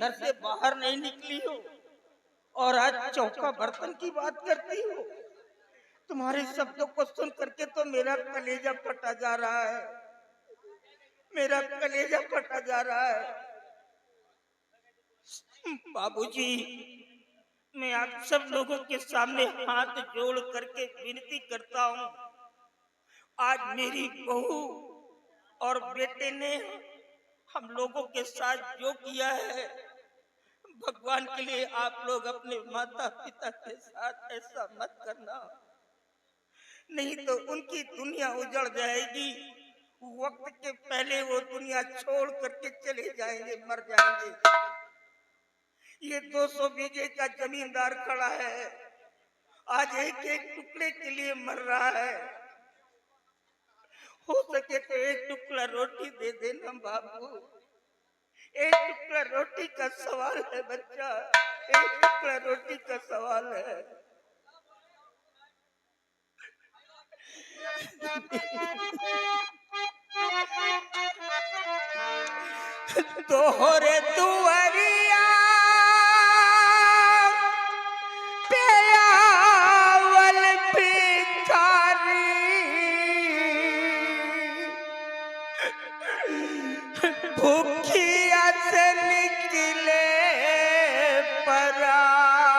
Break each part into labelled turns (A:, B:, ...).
A: घर से बाहर नहीं निकली हो और आज चौका बर्तन की बात करती हो। तुम्हारे शब्दों को सुन करके तो मेरा कलेजा फटा जा रहा है, मेरा कलेजा फटा जा रहा है। बाबूजी, मैं आप सब लोगों के सामने हाथ जोड़ करके विनती करता हूँ, आज मेरी बहू और बेटे ने हम लोगों के साथ जो किया है, भगवान के लिए आप लोग अपने माता पिता के साथ ऐसा मत करना, नहीं तो उनकी दुनिया उजड़ जाएगी। वक्त के पहले वो दुनिया छोड़ करके चले जाएंगे, मर जाएंगे। ये 200 बीघे का जमींदार खड़ा है, आज एक एक टुकड़े के लिए मर रहा है। हो सके तो एक टुकड़ा रोटी दे देना बाबू, एक टुकड़ा रोटी का सवाल है बच्चा, एक टुकड़ा रोटी का सवाल है। तोहरे दुआरिया पे आवल भिखारी, भूखिया से निकले पराली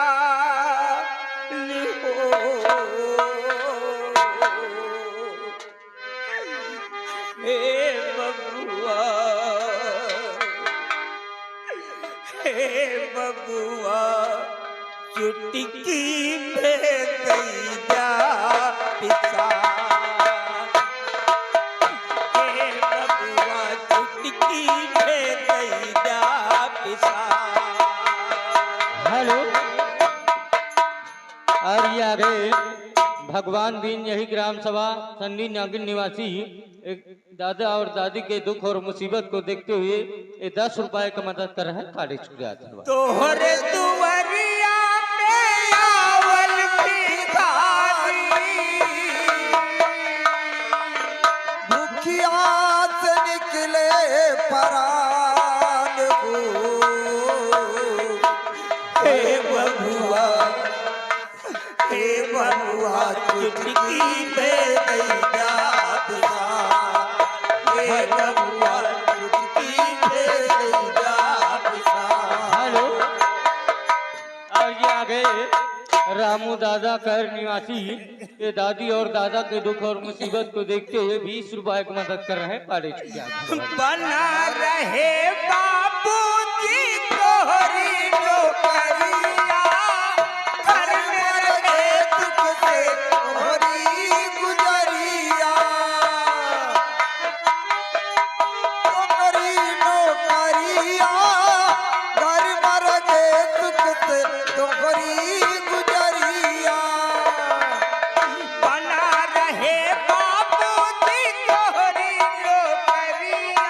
A: हो। हे बबुआ, हे बबुआ, चुटकी में गई जा पिसा। हे बबुआ, चुटकी में गई जा पिसा।
B: हेलो, और ये आगे भगवान बीन यही ग्राम सभा संडी नागिन निवासी एक दादा और दादी के दुख और मुसीबत को देखते हुए ये 10 रुपए का मदद कर रहे हैं। काटे
A: तोहरे दुआरिया पे आवल भिखारी,
C: भूखिया से निकले परान हो।
A: हे बबुआ, हे बबुआ, चुटकी में गई जा पिसा। हे बबुआ, चुटकी में गई जा पिसा।
B: हेलो, और ये आगे रामू दादा कर निवासी ये दादी और दादा के दुख और मुसीबत को देखते हुए 20 रुपए की मदद कर रहे हैं। काटे
A: बना रहे बाबू जी तोहरी नौकरिया, घर में रहे दुख से
C: तोहरी गुजरिया, तोहरी नौकरिया, घर मर गए दुख से तोहरी गुजरिया।
A: बना रहे बाबू जी तोहरी नौकरिया,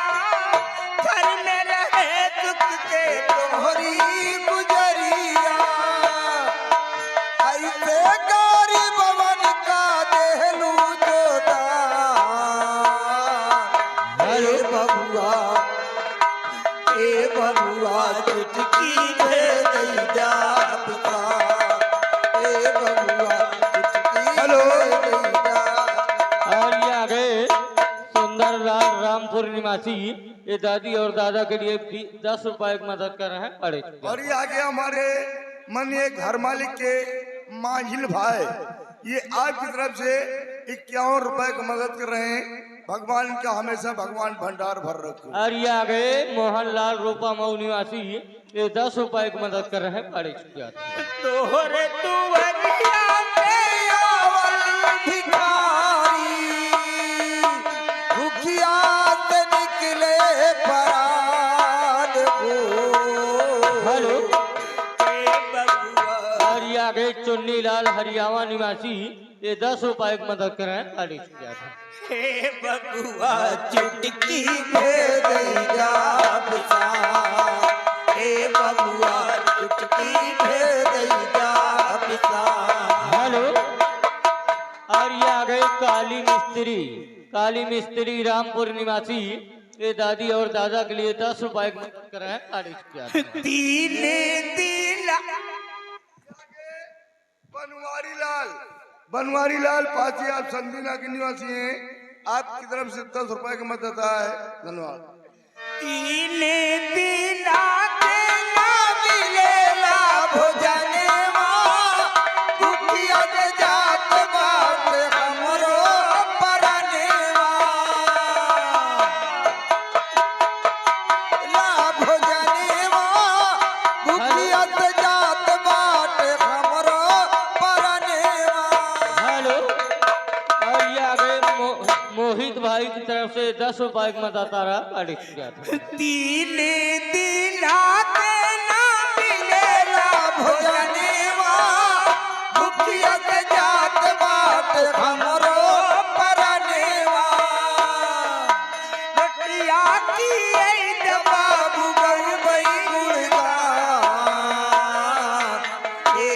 A: घर में रहे दुख से
C: तोहरी गुजरिया, ऐसे गरीब बन का देहलू जो दान।
A: हे बबुआ, हे बबुआ, चुटकी में गई जा पिसा। हे बबुआ, चुटकी में गई जा।
B: और ये आगे सुंदर लाल रामपुर निवासी ये दादी और दादा के लिए 10 रुपए की मदद कर रहे हैं। पड़े
D: और ये आगे हमारे माननीय घर मालिक के मांझिल भाई, ये आपकी तरफ से 51 रुपए की मदद कर रहे हैं। भगवान का हमेशा भगवान भंडार भर रखे।
B: और ये आगे मोहनलाल रूपा मऊ निवासी ये 10 रुपए की मदद कर रहे हैं। पड़े
A: तोहरे दुआरिया पे
C: आवल भिखारी, भूखिया से निकले परान हो।
B: हेलो,
A: हे बबुआ,
B: और ये आगे चुन्नी लाल हरियाणा निवासी ये 10 रुपए की मदद कर रहे हैं। पड़े
A: हे बबुआ, चुटकी
C: में गई जा पिसा।
A: हे बबुआ, चुटकी में गई जा पिसा।
B: हेलो, और ये आ गए काली मिस्त्री रामपुर निवासी ये दादी और दादा के लिए 10 रुपए की मदद कर रहे हैं। तारीफ किया था।
D: बनवारी लाल पासी, आप संदीना के निवासी हैं, आपकी तरफ से 10 रुपए की मदद है। धन्यवाद।
A: तीने दिला के ना मिलेला
C: भोजनवा दुखिया के जात बात हमरो परनेवा ला भोजनवा दुखिया के जात बात हमरो परनेवा।
B: हेलो, और ये आ गए मोहित भाई की तरफ से 10 रुपए की मदद आ रहा। तारीफ किया था।
A: तीने दिला के ना मिलेला
C: भोजनवा दुखिया के जात बात हमरो परनेवा।
A: लटिया की ऐ
C: बाबू गई बई गुणगान हे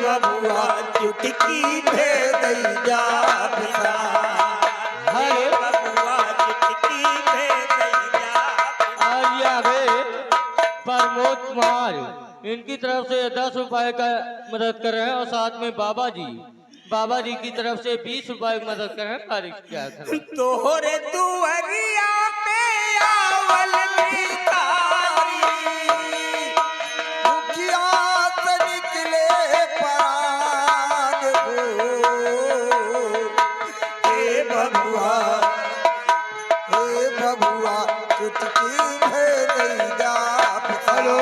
C: बबुआ
A: चुटकी
C: भेद जा पिता।
B: हेलो,
A: बबुआ चुटकी भेजैया।
B: और ये आ गए प्रमोद कुमार, इनकी तरफ से 10 रुपए का मदद कर रहे हैं। और साथ में बाबा जी की तरफ से 20 रुपए की मदद कर रहे हैं। तारीफ किया था।
A: तोहरे दुआरिया पे आवल भिखारी।
C: दुखिया से निकले प्राण को हे बबुआ चुटकी भेद जा पिता।
D: हेलो।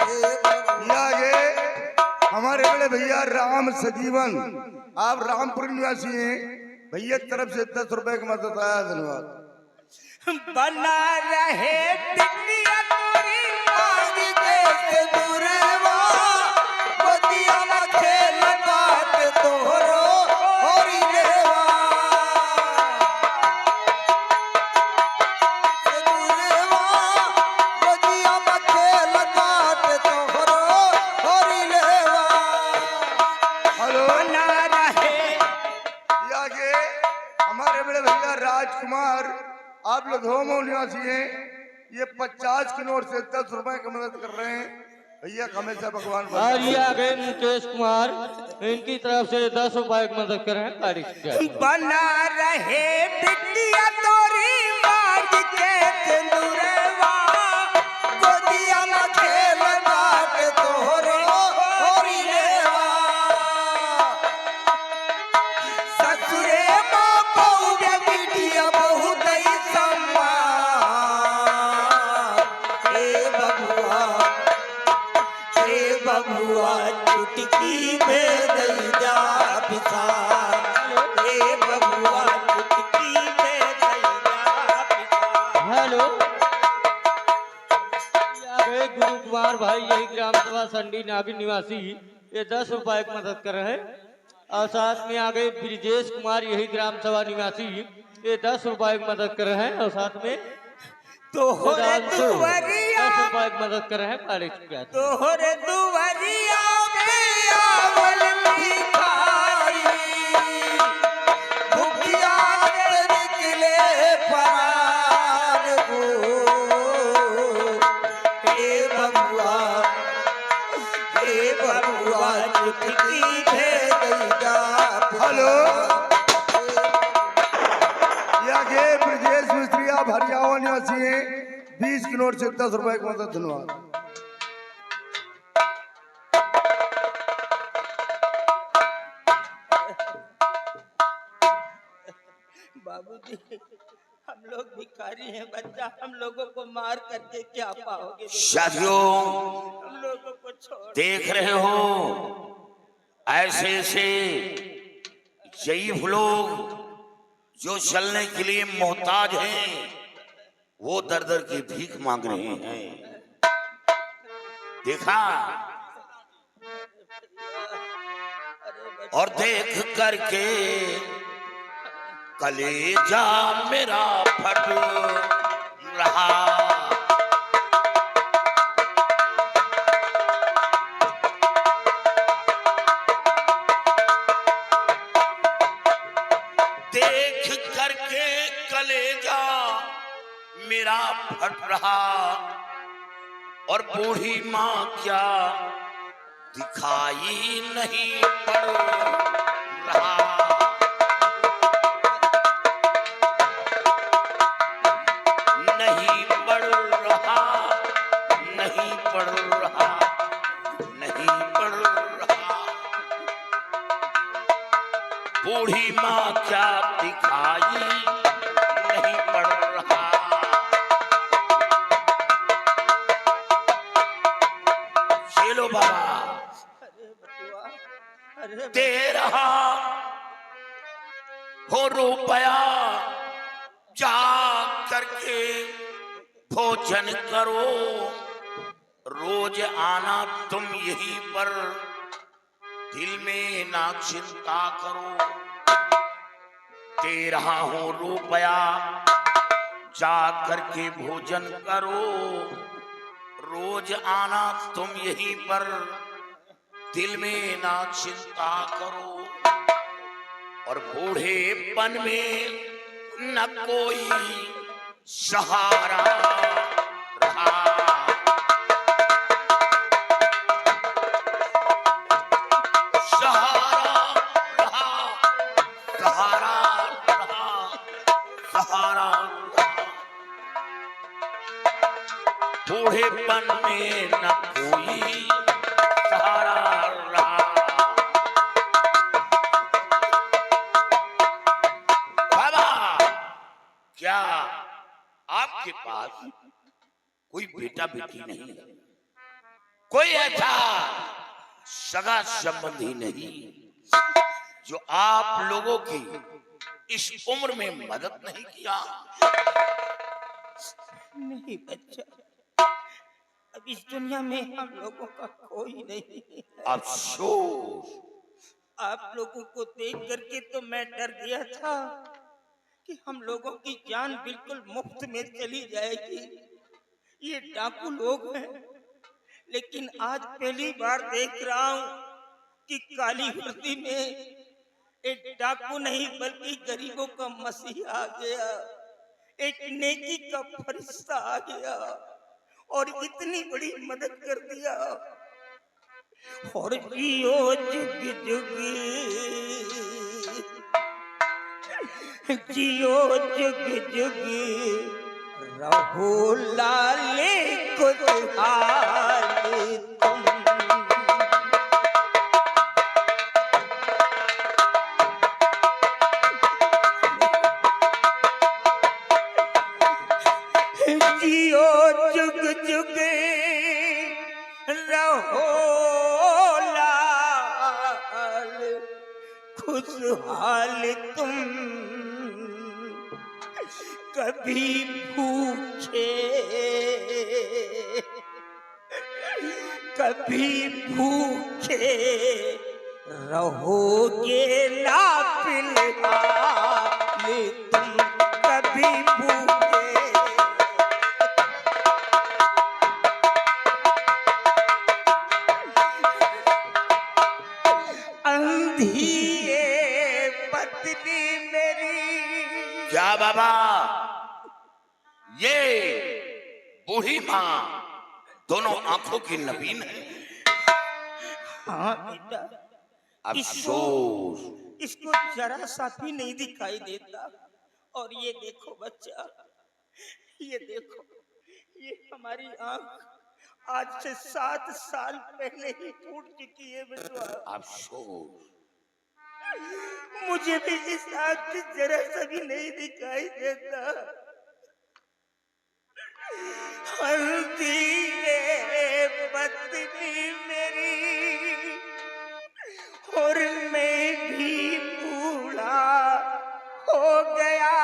C: हे बबुआ
D: ये आगे हमारे बड़े भैया राम सजीवन, आप रामपुर निवासी हैं, भैया की तरफ से 10 रुपए की मदद आया। धन्यवाद।
A: बना रहे बिटिया तोरी
C: आज के दूरवा बदिया में खेल बात तोहरो होरी लेवा। दूरवा बदिया में खेल बात तोहरो होरी लेवा।
D: हेलो।
A: बना रहे
D: ये आगे हमारे बड़े भैया राजकुमार, आप लधोमो निवासी हैं, ये 50 की नोट से 10 रुपए की मदद कर रहे हैं। भैया हमेशा भगवान
B: और ये आ गए मुकेश कुमार, इनकी तरफ से 10 रुपए की मदद कर रहे हैं। तारीफ किया था।
A: बना रहे बिटिया तोरी मांग के सिंदूरवा।
C: गोदिया में खेल बात तोहरो होरी लेवा। ससुरे माँ बहू के बिटिया बहुत ही सम्मान। हे बबुआ
A: चुटकी
C: भेद जा पिता।
A: हे बबुआ चुटकी भेजैया पिता।
B: हेलो, ये आ गए गुरु कुमार भाई, यही ग्राम सभा संडी नागिन निवासी, ये 10 रुपए की मदद कर रहे हैं। और साथ में आ गए ब्रिजेश कुमार, यही ग्राम सभा निवासी, ये 10 रुपए की मदद कर रहे हैं। और साथ में
A: तोहरे
B: वेदांशु
A: दुआरिया
B: 10 रुपए की मदद कर रहे हैं। तारीफ किया था।
A: तोहरे दुआरिया पे आवल भिखारी।
C: दुखिया से निकले प्राण को हे बबुआ
A: चुटकी
C: भेद जा पिता।
D: हेलो। ये आगे ब्रजेश मिस्त्री, आप हरियाणा निवासी हैं, 20 की नोट से 10 रुपए की मदद। धन्यवाद।
A: बाबूजी, हम लोग भिखारी हैं बच्चा, हम लोगों को मार करके क्या पाओगे?
E: साथियों,
A: हम लोगों को छोड़
E: देख रहे हो ऐसे ऐसे ज़ईफ लोग जो चलने के लिए मोहताज हैं, वो दर दर की भीख मांग रहे हैं। देखा और देख करके कलेजा मेरा फट रहा। देख करके और बूढ़ी माँ क्या दिखाई नहीं पड़ रहा। नहीं पड़ रहा, नहीं पड़ रहा, नहीं पड़ रहा। बूढ़ी माँ क्या दिखाई नहीं पड़ रहा। चलो बाबा
A: अरे बटुआ, अरे
E: दे रहा हो रुपया, जा करके भोजन करो। रोज आना तुम यहीं पर, दिल में ना चिंता करो। दे रहा हूं रुपया, जा करके भोजन करो। रोज आना तुम यहीं पर, दिल में ना चिंता करो। और बूढ़ेपन में न कोई सहारा रहा। सहारा रहा, सहारा रहा, सहारा रहा। बूढ़ेपन में न कोई सहारा रहा। बाबा क्या आपके पास कोई बेटा बेटी नहीं है? कोई ऐसा सगा संबंधी नहीं जो आप लोगों की इस उम्र में मदद नहीं किया?
A: नहीं बच्चा, अब इस दुनिया में हम लोगों का कोई नहीं है।
E: अफसोस।
A: आप लोगों को देख करके तो मैं डर गया था कि हम लोगों की जान बिल्कुल मुफ्त में चली जाएगी। ये डाकू लोग हैं, लेकिन आज पहली बार देख रहा हूँ कि काली वर्दी में एक डाकू नहीं बल्कि गरीबों का मसीहा आ गया, एक नेकी का फरिश्ता आ गया और इतनी बड़ी मदद कर दिया। और जियो जुग जुग, जियो जुग जुग, रहो लाले खुशहाल तुम। जियो जुग जुग, रहो लाल खुशहाल तुम। कभी भूखे, कभी भूखे रहोगे ना फिलहाल तुम। कभी भूखे, अंधी ये पत्नी मेरी।
E: क्या बाबा, ये बूढ़ी माँ दोनों आंखों की नबीन है?
A: हाँ बेटा,
E: अफसोस।
A: इसको जरा सा भी नहीं दिखाई देता। और ये देखो बच्चा, ये देखो, ये हमारी आंख आज से 7 साल पहले ही टूट चुकी है बच्चा।
E: अफसोस।
A: मुझे भी इस आंख से जरा सा भी नहीं दिखाई देता। हल्दी ये पत्नी मेरी, और मैं भी बूढ़ा हो गया।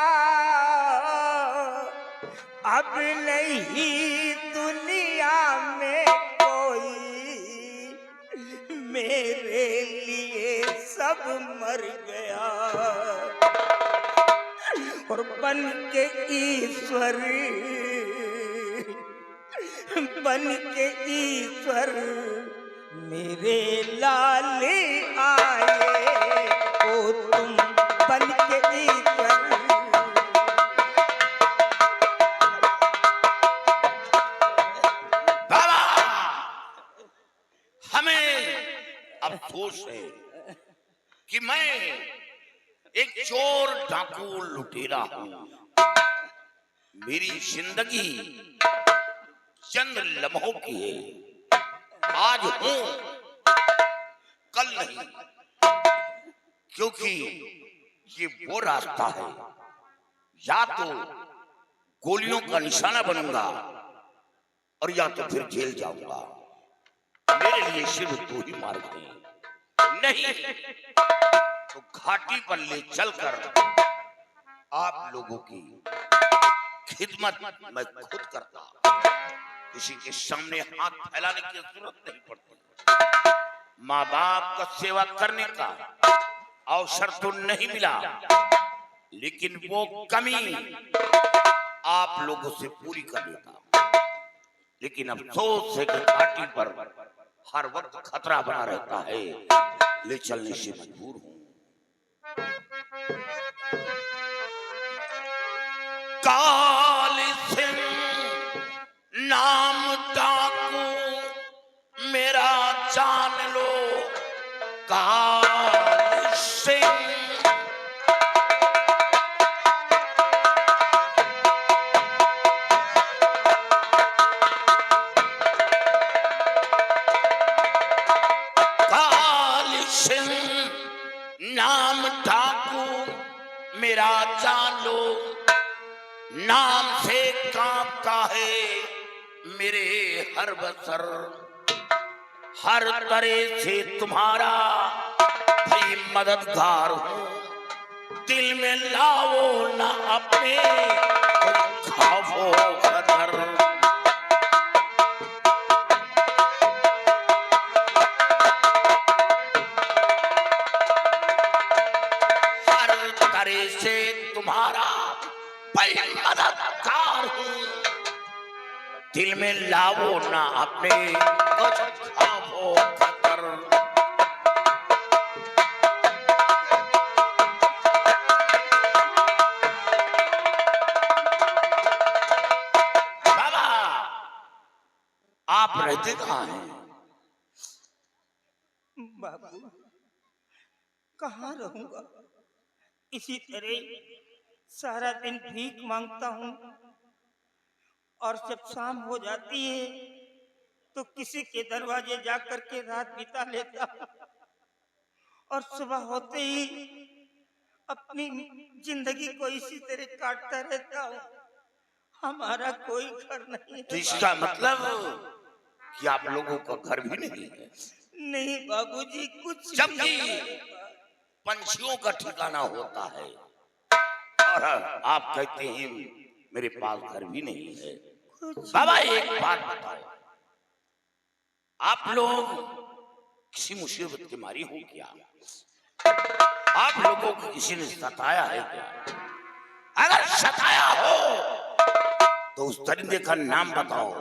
A: अब नहीं दुनिया में कोई, मेरे लिए सब मर गया। और बन के ईश्वर, बन के ईश्वर मेरे लाल आए। ओ तुम बन के ईश्वर,
E: अफसोस है कि मैं एक चोर डाकू लुटेरा हूं। मेरी जिंदगी चंद लम्हों की है। आज हूं, कल नहीं, क्योंकि ये वो रास्ता है, या तो गोलियों का निशाना बनूंगा और या तो फिर जेल जाऊंगा। मेरे लिए सिर्फ दो ही मार्ग हैं। नहीं तो घाटी पर ले चलकर आप लोगों की खिदमत मैं खुद करता, किसी के सामने हाथ फैलाने की जरूरत नहीं पड़ती। माँ बाप का सेवा करने का अवसर तो नहीं मिला, लेकिन वो कमी आप लोगों से पूरी कर लेता। लेकिन अफसोस है कि घाटी पर हर वक्त खतरा बना रहता है, ले चलने से मजबूर हूं। काल सिंह नाम डाकू मेरा जान लो, काल सिंह। काल सिंह नाम डाकू मेरा जान लो, नाम से कांपता है मेरे हर बसर। हर तरह से तुम्हारा भाई मददगार हूं। दिल में लाओ ना अपने, खाओ खतर। हर तरह से तुम्हारा भाई मददगार हूं। दिल में लाओ ना अपने, कुछ खाओ खतर। बाबा आप रहते कहाँ हैं?
A: बाबू कहाँ रहूंगा, इसी तरह सारा दिन भीख मांगता हूँ और जब शाम हो जाती है तो किसी के दरवाजे जा करके रात बिता लेता हूँ और सुबह होते ही अपनी जिंदगी को इसी तरह काटता रहता हूँ। हमारा कोई घर नहीं है।
E: तो इसका मतलब कि आप लोगों का घर भी नहीं है?
A: नहीं बाबूजी, कुछ
E: जबकि पंछियों का ठिकाना होता है, और आप कहते हैं मेरे पास घर भी नहीं है। बाबा एक बात बताओ, आप लोग किसी मुसीबत की मारी हो क्या? आप लोगों को किसी ने सताया है क्या? अगर सताया हो तो उस दरिंदे का नाम बताओ,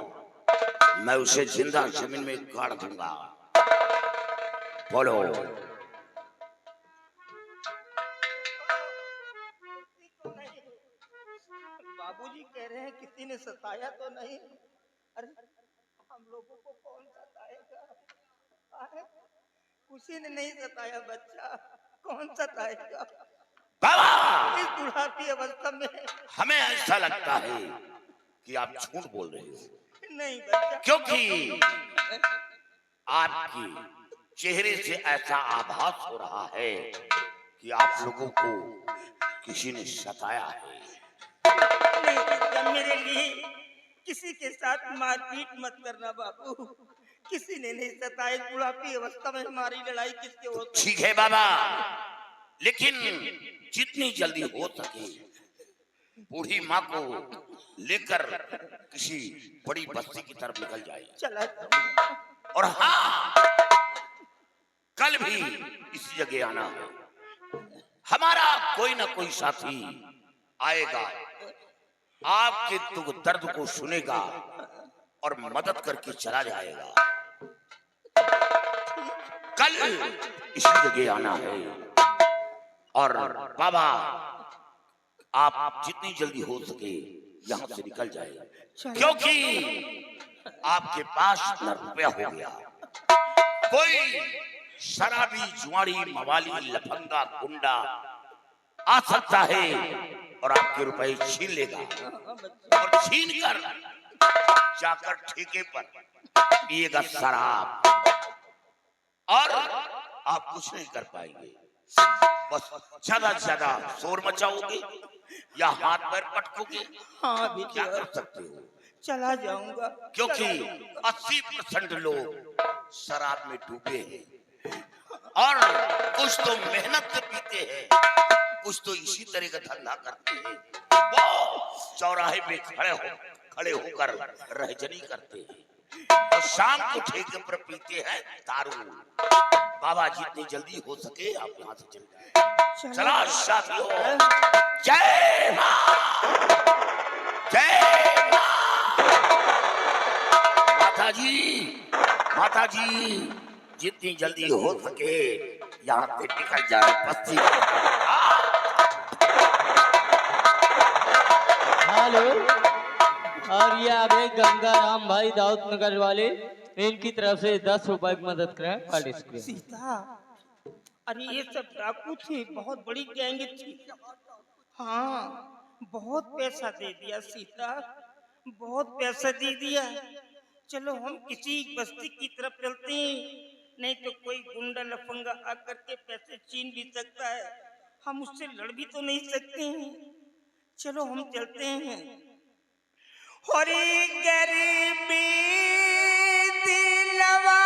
E: मैं उसे जिंदा जमीन में गाड़ दूंगा। बोलो।
A: बाबूजी कह रहे हैं किसी ने सताया तो नहीं। अरे हम लोगों को कौन सताएगा? किसी ने नहीं सताया बच्चा, कौन सताएगा?
E: बाबा
A: इस बुढ़ापी अवस्था में
E: हमें ऐसा लगता है कि आप झूठ बोल रहे हो,
A: नहीं बच्चा,
E: क्योंकि आपकी चेहरे से ऐसा आभास हो रहा है कि आप लोगों को किसी ने सताया है।
A: नहीं बच्चा, मेरे लिए किसी के साथ मारपीट मत करना बाबू। किसी ने नहीं सताया। बुढ़ापी अवस्था में हमारी लड़ाई किसके होती?
E: ठीक है बाबा, लेकिन जितनी जल्दी हो सके बूढ़ी माँ को लेकर किसी बड़ी बस्ती की तरफ निकल जाए।
A: चला
E: और हाँ, कल भी इसी जगह आना है। हमारा कोई ना कोई साथी आएगा, आपके दुख दर्द को सुनेगा और मदद करके चला जाएगा। कल इसी जगह आना है। और बाबा आप जितनी जल्दी हो सके यहाँ से निकल जाए, क्योंकि आपके पास इतना रुपया हो गया, कोई शराबी, जुआड़ी, मवाली, लफंगा, गुंडा आ सकता है और आपके रुपए छीन लेगा और छीन कर जाकर ठेके पर पिएगा शराब और आप कुछ नहीं कर पाएंगे। बस ज्यादा से ज्यादा शोर मचाओगे या हाथ पैर पटकोगे।
A: हाँ भी
E: क्या कर सकते हो?
A: चला जाऊंगा,
E: क्योंकि 80% लोग शराब में डूबे हैं और कुछ तो मेहनत से पीते हैं, कुछ तो इसी तरह का धंधा करते हैं। वो चौराहे में खड़े होकर रहजनी करते हैं और शाम को ठेके पर पीते हैं दारू। बाबा जितनी जल्दी हो सके आप यहाँ से चले जाएं। चला साथियों, जय मां, जय माता जी जितनी जल्दी हो सके यहाँ से निकल जाए बस्ती।
B: हेलो, और ये अभी गंगाराम भाई दाऊद नगर वाले, इनकी तरफ से 10 रुपए की मदद करें। Card screen.
A: सीता, अरे ये सब डाकू थे, बहुत बड़ी गैंग थी। हाँ, बहुत पैसा दे दिया सीता, बहुत पैसा दे दिया। चलो हम किसी बस्ती की तरफ चलते हैं, नहीं तो कोई गुंडा लफंगा आकर के पैसे छीन भी सकता है, हम उससे लड़ भी तो नहीं सकते हैं। चलो हम चलते हैं। हरी गरीबी दिलवा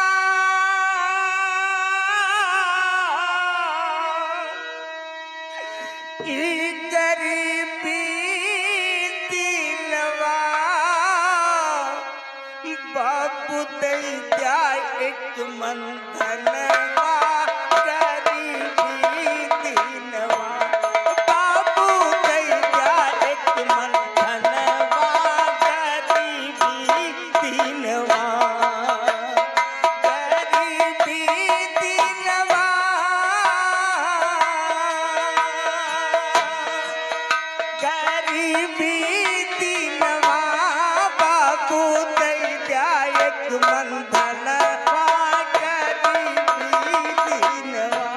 A: की गरीबी दिलवा बाबू दे जाए एक मन धनवा, गरीबी दिलवा बाबू दे जाए एक मन धनवा, गरीबी दिलवा, गरीबी दिलवा, गरीबी दिलवा बाबू दे जाए एक मन धनवा, गरीबी दिलवा।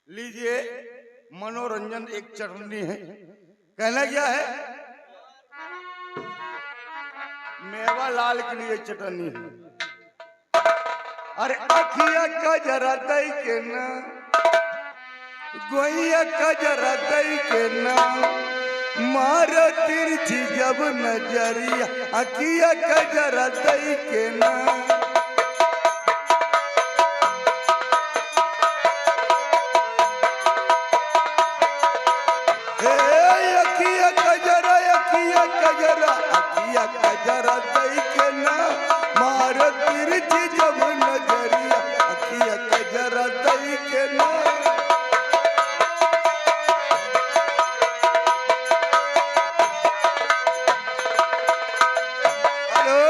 D: लीजिए, मनोरंजन एक चटनी है। कहना क्या है? मेवा लाल के लिए चटनी है। अरे अखिया का जरा दई के ना, गोइया का जरा दई के ना, मारो तिरछी जब नजरिया, अखिया का जरा दई के ना। जरा दई के ना, मार तिरछी जब नजरिया, अखिया का जरा दई के ना। हेलो,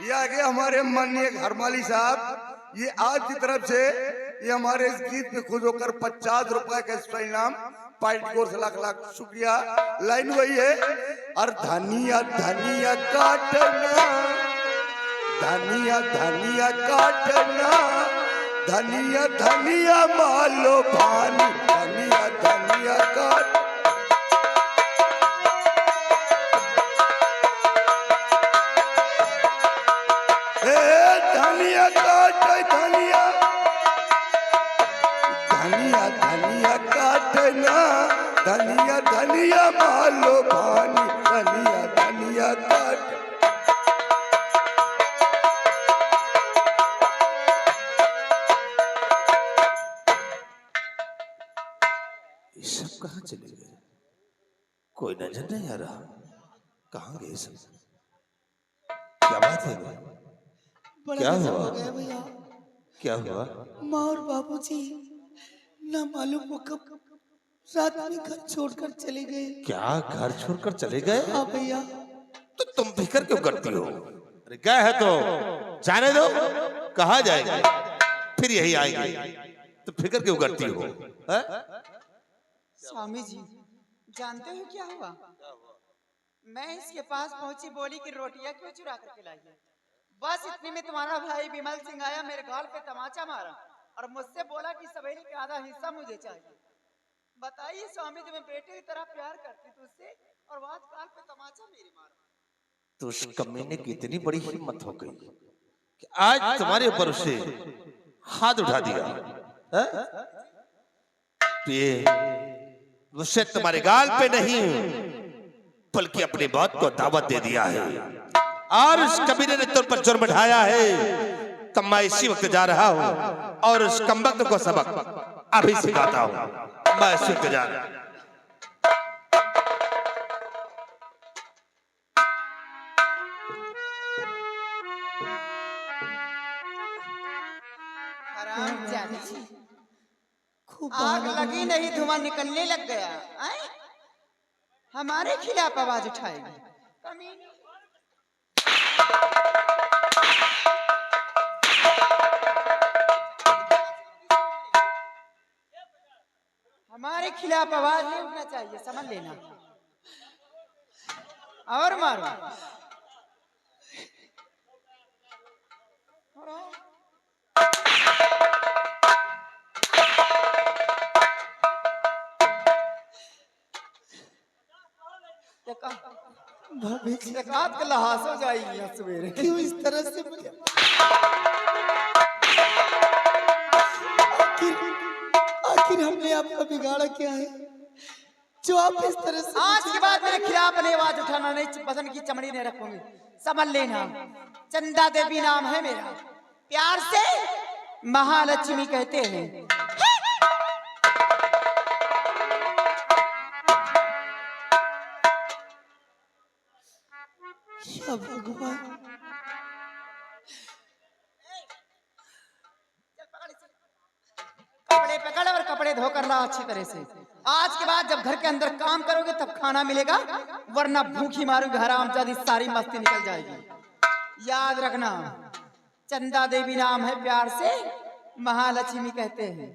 D: ये आगे हमारे माननीय घरमाली साहब, ये आज की तरफ से ये हमारे इस गीत में खुश होकर 50 रुपए का स्पेशल इनाम, पाइट कोर्स लाख लाख शुक्रिया। लाइन वही है, और धनिया धनिया काटना, धनिया धनिया काटना, धनिया धनिया मालो भानी, धनिया धनिया काट। धनिया काट, धनिया धनिया धनिया काटना, लो पानी धनिया धनिया काट।
C: ये सब कहाँ चले गए? कोई नजर नहीं आ रहा। कहाँ गए सब? क्या बात है? क्या हुआ?
F: हो गया भैया।
C: क्या हुआ?
F: माँ और बाबूजी ना मालूम वो कब रात में घर छोड़कर चले गए।
C: क्या घर छोड़कर चले गए?
F: हाँ भैया।
C: तो तुम फिक्र क्यों करती हो? अरे गए है तो जाने दो, कहाँ जाएंगे, फिर यही आएंगे, तो फिक्र क्यों करती हो? है?
G: स्वामी जी जानते हो क्या हुआ? मैं इसके पास पहुंची, बोली कि रोटियां क्यों चुरा करके लाई है। बस इतने में तुम्हारा भाई विमल सिंह आया, मेरे गाल पे तमाचा मारा और मुझसे बोला कि सवेरे का आधा हिस्सा मुझे चाहिए। बताइए स्वामी जी, मैं बेटे की तरह प्यार करती थी उससे और वो आज गाल पे तमाचा मेरे मारा।
C: तो उस कमीने की इतनी बड़ी हिम्मत हो गई कि आज तुम्हारे ऊपर उसे हाथ उठा दिया। है? तो ये उसे तुम्हारे गाल पे नहीं बल्कि अपनी बात को दावत दे दिया है और उस कमीने ने तुम पर जुर्म ढाया है। तब मैं इसी वक्त जा रहा हूं और उस कमबख्त को सबक अभी सिखाता हूं। मैं इसी वक्त जा रहा हूं।
G: हरामजादी,
F: खूब
G: आग लगी नहीं धुआं निकलने लग गया। आए? हमारे खिलाफ आवाज उठाएगी कमीनी। हमारे खिलाफ आवाज नहीं उठना चाहिए, समझ लेना। और मारो।
F: भाभी जी
G: एक हाथ का लहास हो जाएगी आज सवेरे।
F: क्यों इस तरह से आखिर हमने आपका बिगाड़ा क्या है जो आप इस तरह से?
G: आज के बाद मेरे खिलाफ नहीं आवाज उठाना, नहीं बदन की चमड़ी नहीं रखूंगी, समझ लेना। चंदा देवी नाम है मेरा, प्यार से महालक्ष्मी कहते हैं।
F: या भगवान,
G: कपड़े पकड़ और कपड़े धोकर ला अच्छी तरह से। आज के बाद जब घर के अंदर काम करोगे तब खाना मिलेगा, वरना भूखी मारूंगी हरामजादी, सारी मस्ती निकल जाएगी। याद रखना, चंदा देवी नाम है, प्यार से महालक्ष्मी कहते हैं।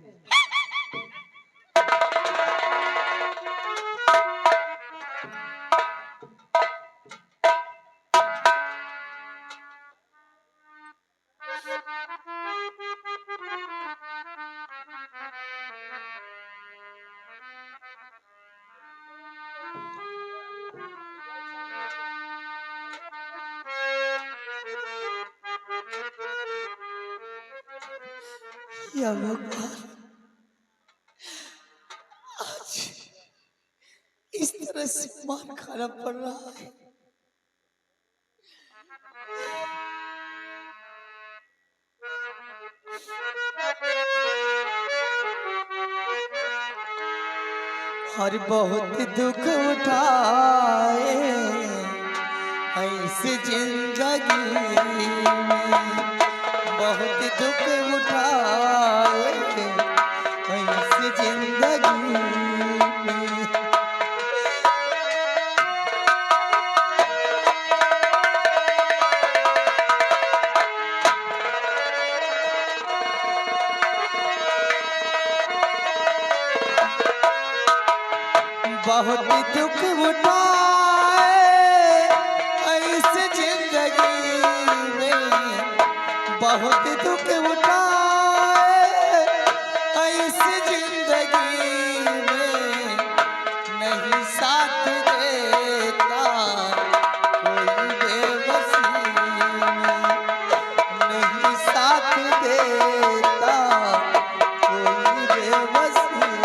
F: या भगवान, आज इस तरह से मार खाना पड़ रहा है। और बहुत दुख उठाए ऐसे जिंदगी में, बहुत दुख उठाए ऐसे जिंदगी में। बहुत दुख उठाए ऐसे जिंदगी में, बहुत दुख उठाए ऐसे जिंदगी में। नहीं साथ देता कोई बेबसी में, नहीं साथ देता कोई बेबसी में।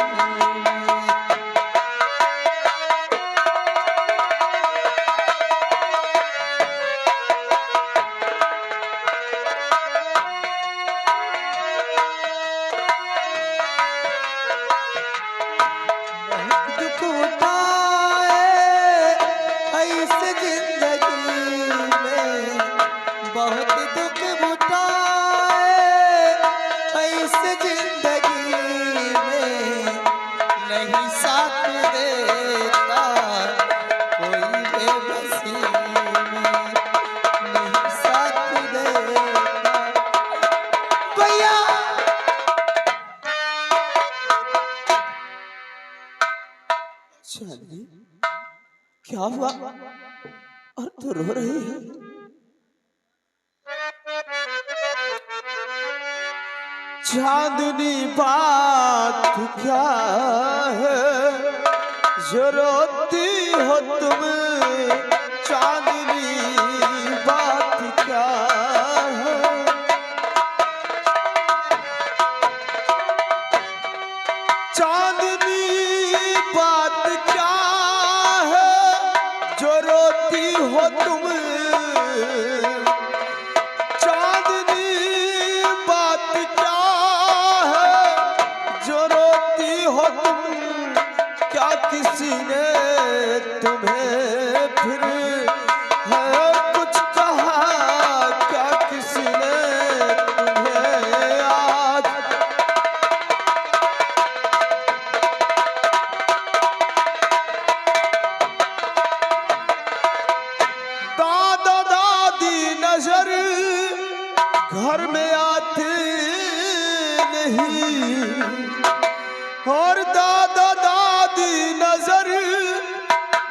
F: इस जिंदगी में नहीं साथ देता, कोई बेबसी में नहीं साथ देता। भैया चांदनी, क्या हुआ और तू रो रही है? चांदनी बात क्या है जो रोती हो तुम? चांदनी बात क्या है? चांदनी बात क्या है जो रोती हो तुम? चांदनी बात क्या है जो रोती हो तुम? क्या किसी ने तुम्हें फिर है कुछ कहा? क्या किसी ने तुम्हें आज दादा दादी नजर घर में आते नहीं, और दादा दादी नजर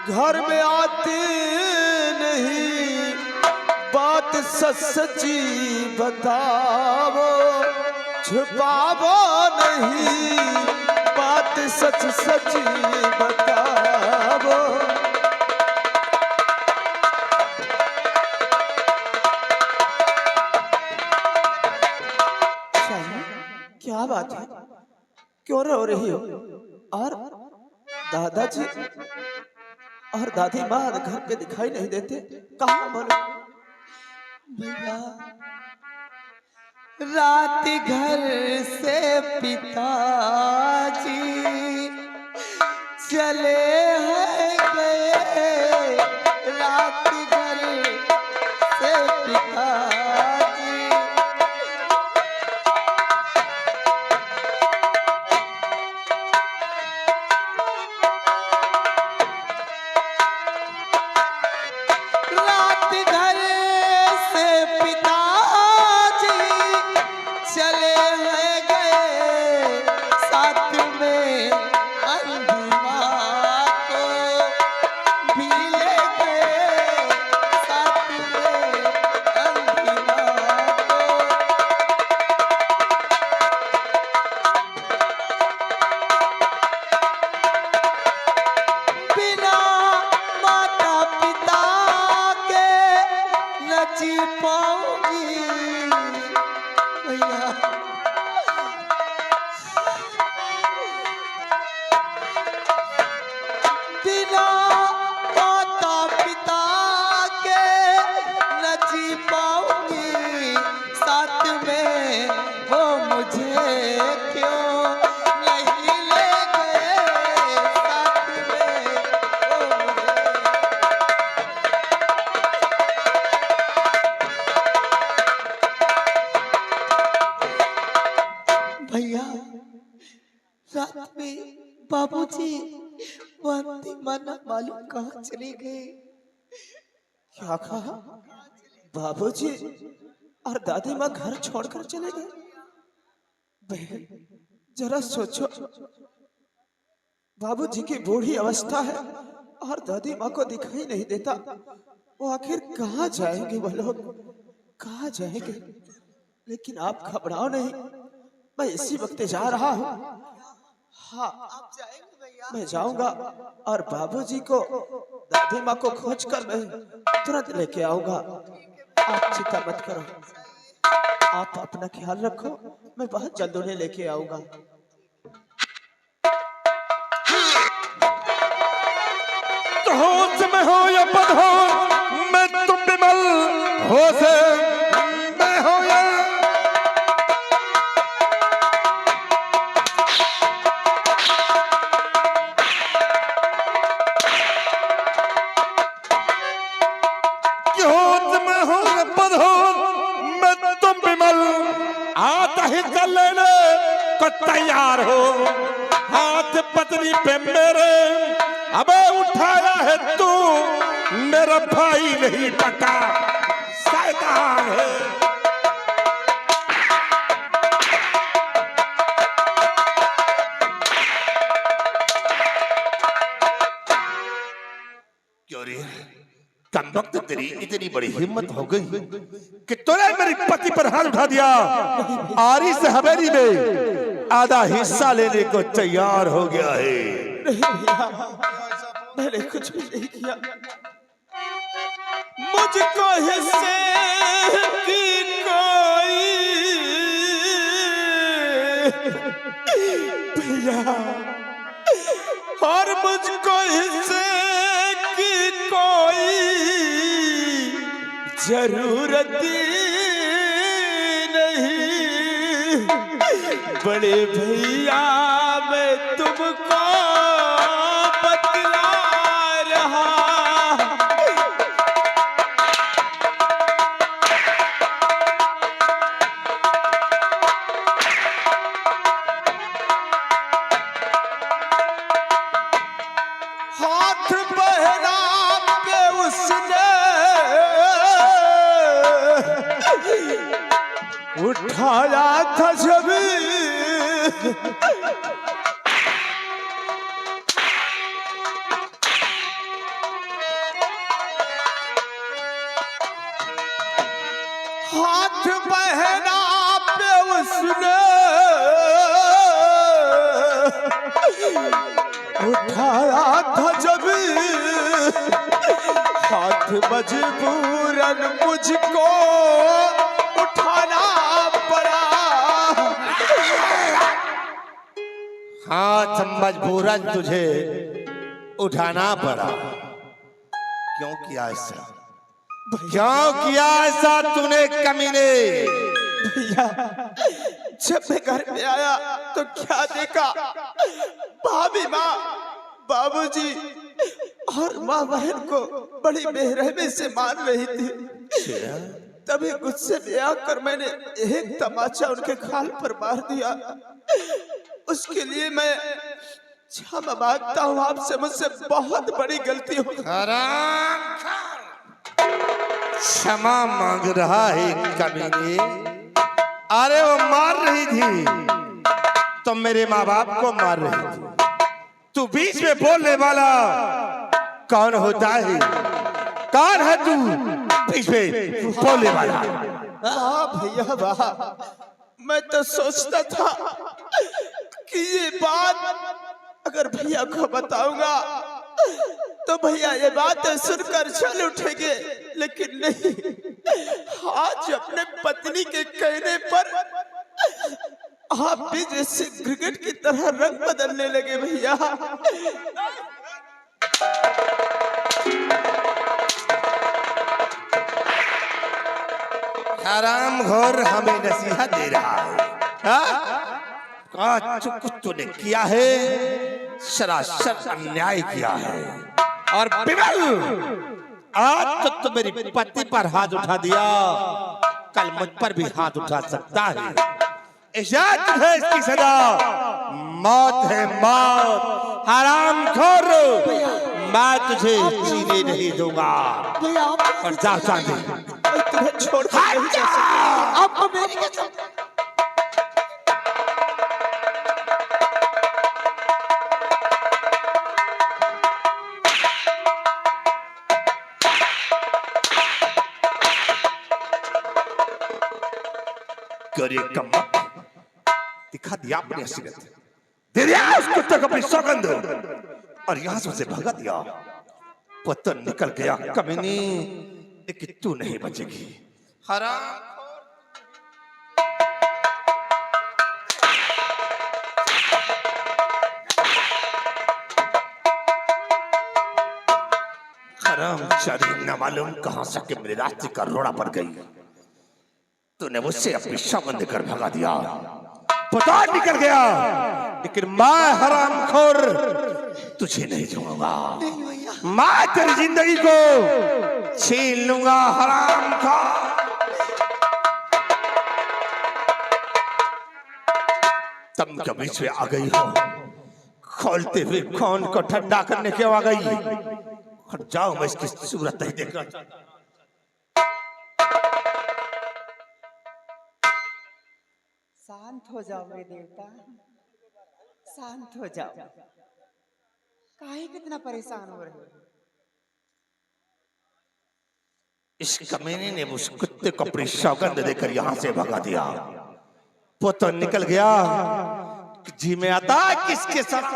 F: घर में आते नहीं। बात सच सच्ची बताओ, छुपाओ नहीं। बात सच सच्ची बताओ। क्या बात है, क्यों रो रही हो? और दादाजी और दादी माँ घर पे दिखाई नहीं देते, कहाँ बोलो? भैया रात घर से पिताजी चले हैं गए, रात घर से पिताजी रात में बाबूजी वंदे माना मालूम कहाँ चले गए? क्या कहा? बाबूजी और दादी माँ घर छोड़कर चले गए? बहन जरा सोचो, बाबूजी की बूढ़ी अवस्था है और दादी माँ को दिखाई नहीं देता, वो आखिर कहाँ जाएंगे? वो लोग कहाँ जाएंगे? लेकिन आप घबराओ नहीं, मैं इसी वक्त जा रहा हूँ। हाँ, आप जाएंगे भैया? मैं जाऊंगा और बाबूजी को दादी माँ को खोजकर मैं तुरंत लेके आऊंगा। आप चिंता मत करो, आप अपना ख्याल रखो, मैं बहुत जल्द उन्हें लेके आऊंगा।
H: होश में हो या बदहोश, मैं तुम बिमल होश में हो या होश में हो या बदहोश, मैं तुम बिमल आता ही चल लेने को तैयार हो। हाथ पत्नी पे मेरे अबे उठाया है तू, मेरा भाई नहीं पका शैतान है।
C: क्यों रे कम वक्त तेरी इतनी बड़ी हिम्मत हो गई कि तूने मेरे पति पर हाथ उठा दिया। आरी से हवेली में आधा हिस्सा लेने को तैयार हो गया है।
F: नहीं भैया, मैंने कुछ भी नहीं किया। मुझको हिस्से की कोई भैया, और मुझको हिस्से की कोई जरूरत नहीं। बड़े भैया मैं तुमको बतला रहा, हाथ पहना के उसने उठाया था जब, हाथ पहना पे उसने उठाया था जब, हाथ मजबूरन मुझको उठाना पड़ा।
C: हाथ मजबूरन तुझे उठाना पड़ा। क्यों किया ऐसा? क्यों किया ऐसा तूने कमीने?
F: भैया जब मैं घर में आया तो क्या देखा, भाभी माँ, बाबूजी और माँ बहन को बड़ी बेरहमी से मार रही थी। तभी गुस्से में आकर मैंने एक तमाचा उनके खाल पर मार दिया। उसके लिए मैं क्षमा मांगता हूँ आपसे, मुझसे बहुत बड़ी गलती हो गई।
C: क्षमा मांग रहा है कमीने? अरे वो मार रही थी तो मेरे माँ बाप को मार रही थी। तू बीच में बोलने वाला कौन होता है? कौन है तू बीच में बोलने वाला?
F: वाह भैया वाह, मैं तो सोचता था कि ये बात अगर भैया को बताऊंगा तो भैया ये बात सुनकर चल उठेंगे, लेकिन नहीं, आज अपने पत्नी के कहने पर आप भी जैसे क्रिकेट की तरह रंग बदलने लगे भैया।
C: हराम घोर हमें नसीहत दे रहा है। कुछ तूने किया है, सरासर अन्याय किया है। और बिमल आज तो मेरी पति पर हाथ उठा दिया, कल मुझ पर भी हाथ उठा सकता है। इजाजत है इसकी सजा, मौत है मौत। हराम खोर, मैं तुझे जीने नहीं दूंगा। और जा चांदी,
F: तुम्हें छोड़ कर नहीं जा सकता। आपको मेरी कसम।
C: दिखा दिया अपनी असलियत, दे दिया उस कुत्ते को अपनी सौगंध, और यहां से उसे भगा दिया। पता निकल गया कमीनी, लेकिन तू नहीं बचेगी। हराम हरामजादी, न मालूम कहां से कि मेरे रास्ते का रोड़ा पड़ गई। तूने मुझसे अपनी सौगंध कर भगा दिया, पता निकल गया, लेकिन मैं हरामखोर तुझे नहीं छोड़ूंगा। मैं तेरी जिंदगी को छीन लूंगा हरामखोर। तुम के बीच में आ गई हो, खोलते हुए कौन को ठंडा करने क्यों आ गई? और जाओ, मैं इसकी सूरत नहीं देख रहा।
G: शांत हो जाओ मेरे देवता, शांत हो जाओ। काहे कितना परेशान हो रहे हो?
C: इस कमीने ने उस कुत्ते को अपनी सौगंध देकर यहाँ से भगा दिया। वो तो निकल गया, जी में आता किसके साथ।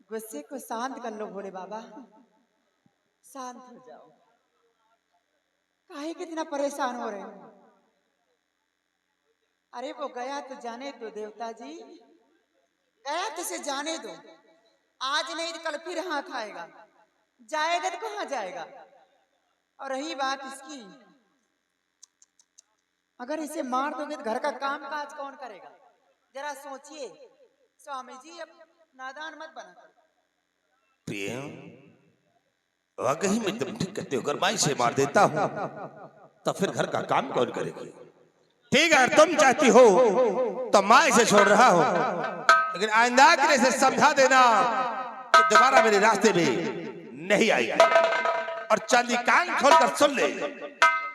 G: गुस्से को शांत कर लो भोले बाबा, शांत हो जाओ। काहे कितना परेशान हो रहे हो? अरे वो गया तो जाने दो देवता जी, गया तो से जाने दो। आज नहीं तो कल फिर हाथ आएगा, जाएगा तो कहाँ जाएगा? और रही बात इसकी, अगर इसे मार दोगे तो घर का काम काज कौन करेगा? जरा सोचिए स्वामी जी, अब नादान मत बना।
C: वाकई में तुम ठीक कहते हो, अगर मैं इसे मार देता हूँ तो फिर घर का काम कौन करेगी? ठीक है, तुम चाहती हो तो मैं इसे छोड़ रहा हूँ, लेकिन आइंदा के लिए इसे समझा देना कि दोबारा मेरे रास्ते में नहीं आएगी। और चांदी कान खोलकर सुन ले,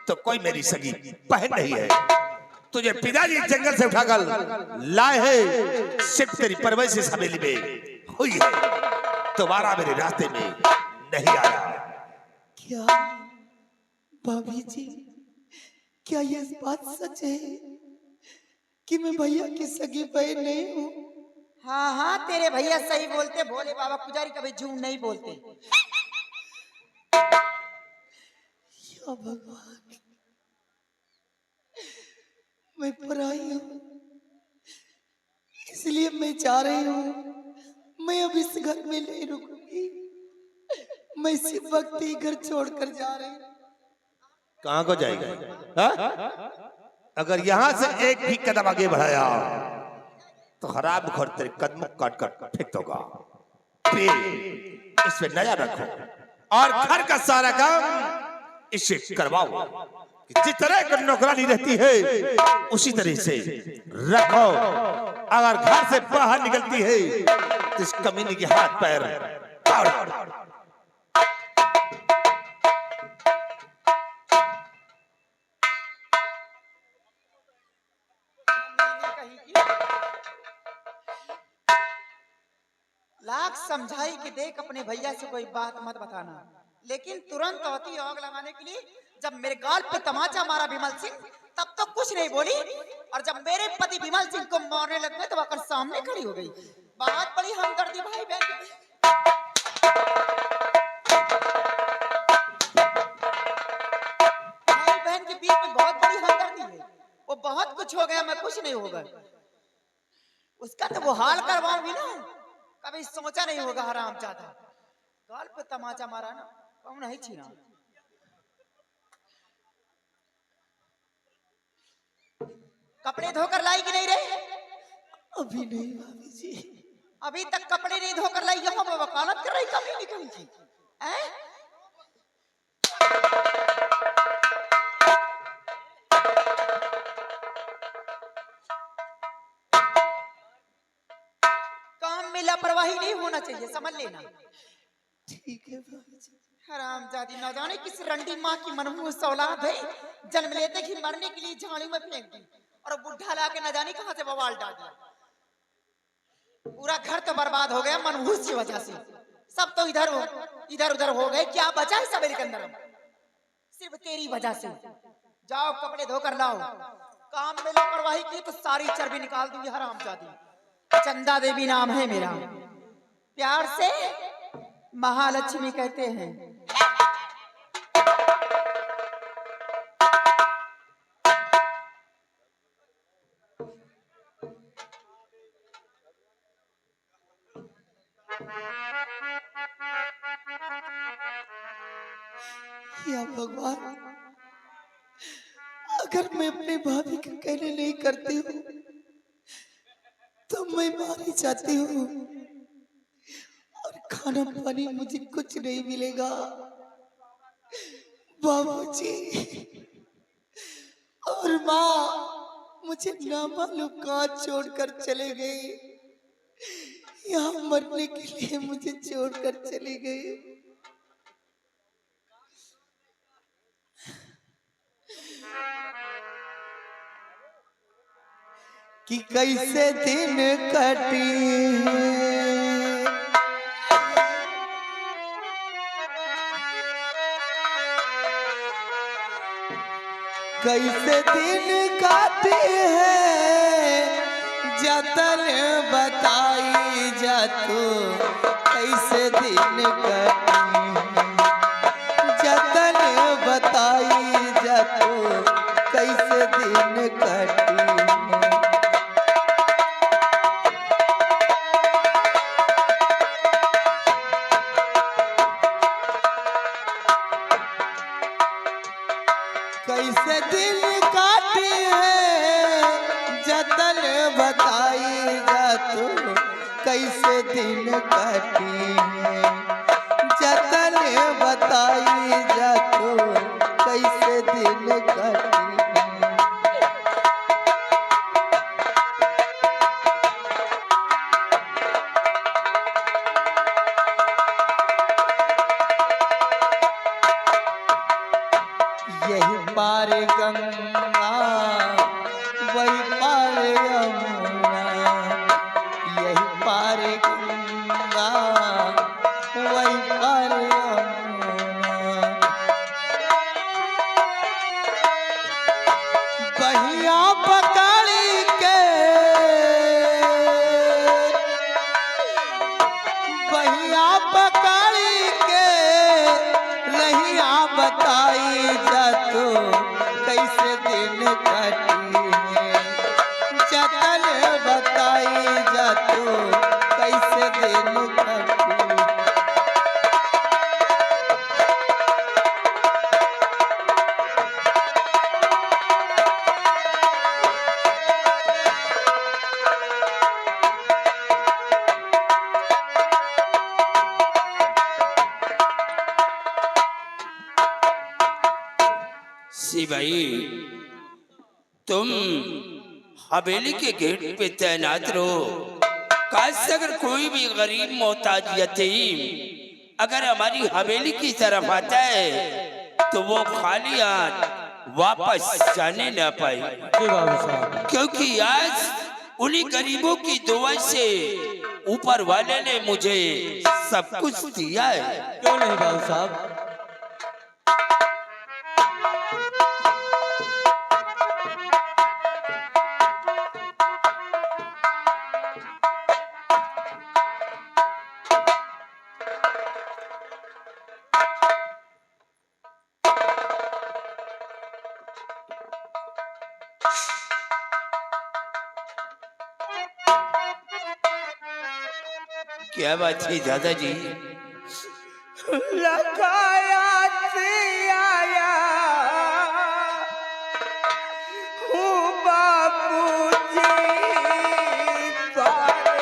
C: तो कोई मेरी सगी बहन नहीं है। तुझे पिताजी जंगल से उठाकर लाए है, सिर्फ तेरी परवरिश इस हवेली में हुई है, दोबारा मेरे रास्ते में नहीं आया।
F: क्या भाभी जी, क्या ये बात सच है कि मैं भैया की सगी बहन नहीं हूँ?
G: हाँ हाँ, तेरे भैया सही बोलते, भोले बाबा पुजारी कभी झूठ नहीं बोलते।
F: या भगवान, मैं पराई हूँ, इसलिए मैं जा रही हूँ। मैं अब इस घर में नहीं रुकूंगी, मैं इसी वक्त ही घर छोड़कर जा रही हूँ।
C: कहाँ को जाएगा? अगर यहाँ से एक भी कदम आगे बढ़ाया तो हराम खोर तेरे कदम काट कर फेंक दूंगा। इसमें नया रखो और घर का सारा काम इसे करवाओ। जिस तरह की नौकरानी रहती है उसी तरह से रखो। अगर घर से बाहर निकलती है तो इस कमीने के हाथ पैर तोड़।
G: लाख समझाई कि देख अपने भैया से कोई बात मत बताना, लेकिन तुरंत होती आग लगाने के लिए जब मेरे गाल पे तमाचा मारा विमल सिंह, तब तो कुछ नहीं बोली। और जब मेरे पति विमल सिंह को मारने लग गए तो आकर सामने खड़ी हो गई। बात बड़ी हमदर्दी भाई बहन की। भाई बहन के बीच में बहुत बड़ी हमदर्दी है। वो बहुत कुछ हो गया, मैं कुछ नहीं होगा। उसका तो वो हाल करवाऊंगी ना, कभी सोचा नहीं होगा हरामजादा। गाल पे तमाचा मारा ना, कौन नहीं छीना। कपड़े धोकर लाई कि नहीं रहे?
F: अभी नहीं भाभी जी,
G: अभी तक कपड़े नहीं धोकर लाई, यहाँ पे वकालत कर रही कभी नहीं कहीं की। काम में लापरवाही नहीं होना चाहिए, समझ लेना।
F: ठीक है भाभी जी।
G: हरामजादी, ना जाने किस रंडी माँ की मनहूस औलाद है, जन्म लेते ही मरने के लिए झाड़ी में फेंक दी और बुढ़ा लाके न जाने कहां से बवाल डाल दिया। पूरा घर तो बर्बाद हो गया मनहूस की वजह से। सब तो इधर उधर हो गए, क्या बचा है सवेरे के अंदर? सिर्फ तेरी वजह से। जाओ कपड़े धोकर लाओ। काम में लापरवाही की तो सारी चर्बी निकाल दूंगी हरामजादी। चंदा देवी नाम है मेरा, प्यार से महालक्ष्मी कहते हैं।
F: या भगवान, अगर मैं अपने भाभी के कहने नहीं करती हूँ तो मैं मारी जाती हूँ और खाना पानी मुझे कुछ नहीं मिलेगा। बाबूजी, माँ मुझे ना मालूम कहाँ छोड़कर चले गए। यहाँ मरने के लिए मुझे छोड़कर चले गए। कि कैसे दिन कटी कैसे दिन काटी है जतन बताई जा तू। कैसे दिन कटी जतन बताई जा तू। कैसे दिन कटी कैसे दिल काटी है जतन बताई जा तू। कैसे दिन काटी है जतन बताई जा तू। कैसे दिन काटी यही पार गंगा वही पार यमुना। यही पार गंगा वही पार यमुना। बहिया पकड़ी के बहिया पकड़ी के रहिया बताई जा तू। कैसे दिन कटी है जतन बताई जा तू। कैसे दिन कटी
I: भाई तुम हवेली के गेट पे तैनात रहो। काश अगर कोई भी गरीब मोहताज यतीम अगर हमारी हवेली की तरफ आता है तो वो खाली हाथ वापस जाने ना पाए। क्योंकि आज उन्हीं गरीबों की दुआ से ऊपर वाले ने मुझे सब कुछ दिया है।
B: क्यों नहीं बाबू साहब?
I: क्या बात है दादाजी?
A: लगाया से आया हूँ बाबूजी द्वारे।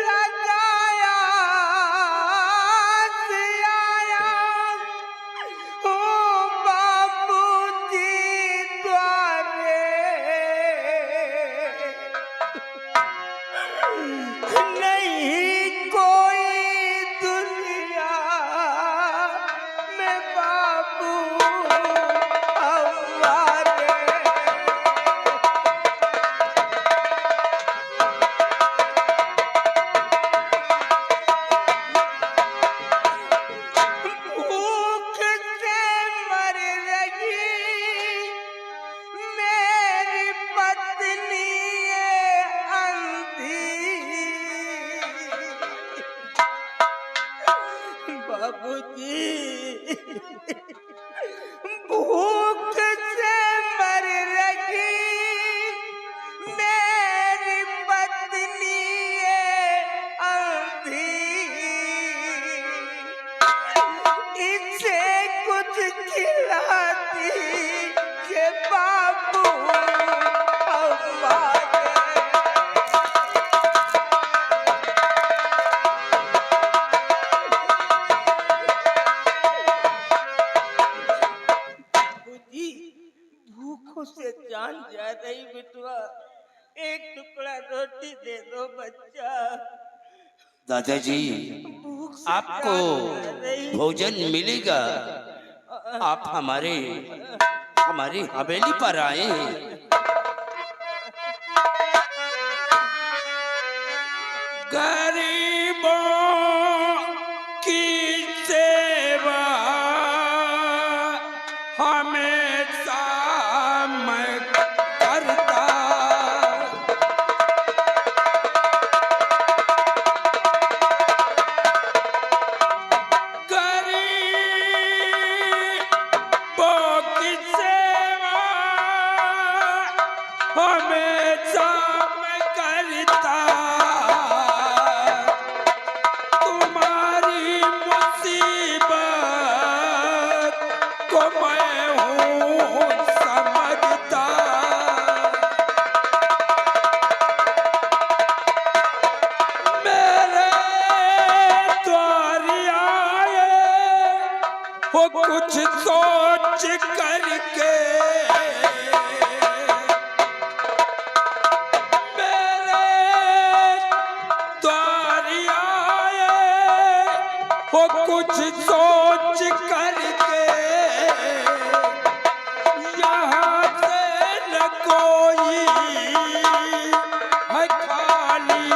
A: लगाया से आया हूँ बाबूजी द्वारे। नहीं कोई दुनिया में बाबू हमारे। भूख से मर रही मेरी पत्नी ये अंधी। बाबूजी भूख से मर रही मेरी पत्नी ये अंधी। इसे कुछ खिलाती के बाबू हमारे। रोटी दे दो बच्चा।
I: दादाजी
A: भूख से
I: आपको
A: जान जा रही।
I: भोजन मिलेगा। आप हमारे हमारी हवेली पर आए हैं। गरीबों की सेवा हमेशा मैं करता। गरीबों की सेवा हमेशा मैं करता। तुम्हारी मुसीबत को मैं हूँ समझता। मेरे द्वार आए हो कुछ सोच करके। मेरे द्वार आए हो कुछ सोच करके। यहाँ से न कोई है खाली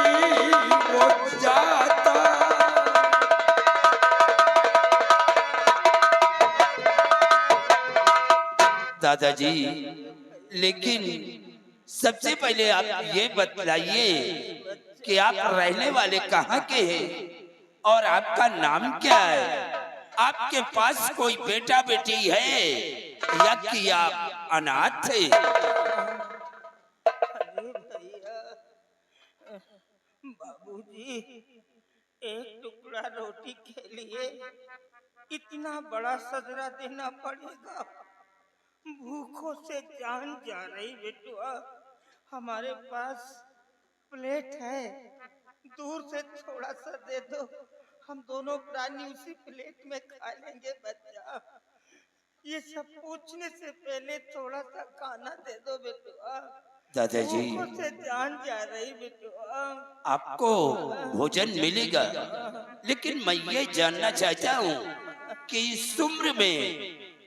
I: वो जाता। दादाजी लेकिन सबसे पहले आप ये बतलाइए कि आप रहने वाले कहाँ के हैं और आपका नाम क्या है? आपके पास कोई बेटा बेटी है या कि आप अनाथ थे?
A: अरे भैया, बाबूजी, एक टुकड़ा रोटी के लिए इतना बड़ा सजरा देना पड़ेगा। भूखों से जान जा रही बेटुआ। हमारे पास प्लेट है, दूर से थोड़ा सा दे दो, हम दोनों प्राणी उसी प्लेट में खा लेंगे बच्चा। ये सब पूछने से पहले थोड़ा सा खाना दे दो बेटुआ।
I: दादाजी
A: भूखों से जान जा रही बेटुआ।
I: आपको भोजन मिलेगा, लेकिन मैं ये जानना चाहता हूँ कि इस उम्र में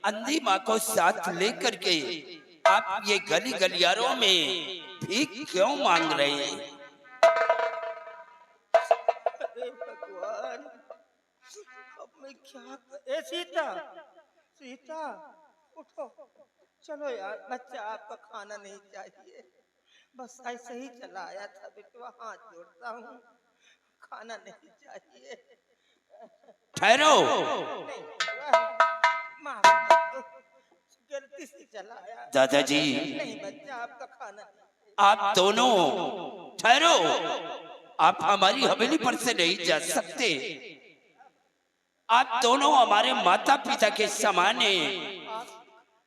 I: अंधी माँ को साथ लेकर के आप ये गली गलियारों में भीख क्यों मांग रहे हैं?
A: अरे भगवान, अब मैं क्या ए सीता, सीता उठो, चलो यार, बच्चा आपका खाना नहीं चाहिए, बस ऐसे ही चला आया था बेटवा, हाथ जोड़ता हूँ, खाना नहीं चाहिए।
I: ठहरो।
A: माफ कर दो, गलती से चला आया।
I: दादाजी
A: नहीं बच्चा, आपका खाना नहीं।
I: आप दोनों ठहरो। आप हमारी हवेली पर से नहीं जा सकते। आप दोनों हमारे माता पिता के समान हैं।
A: आप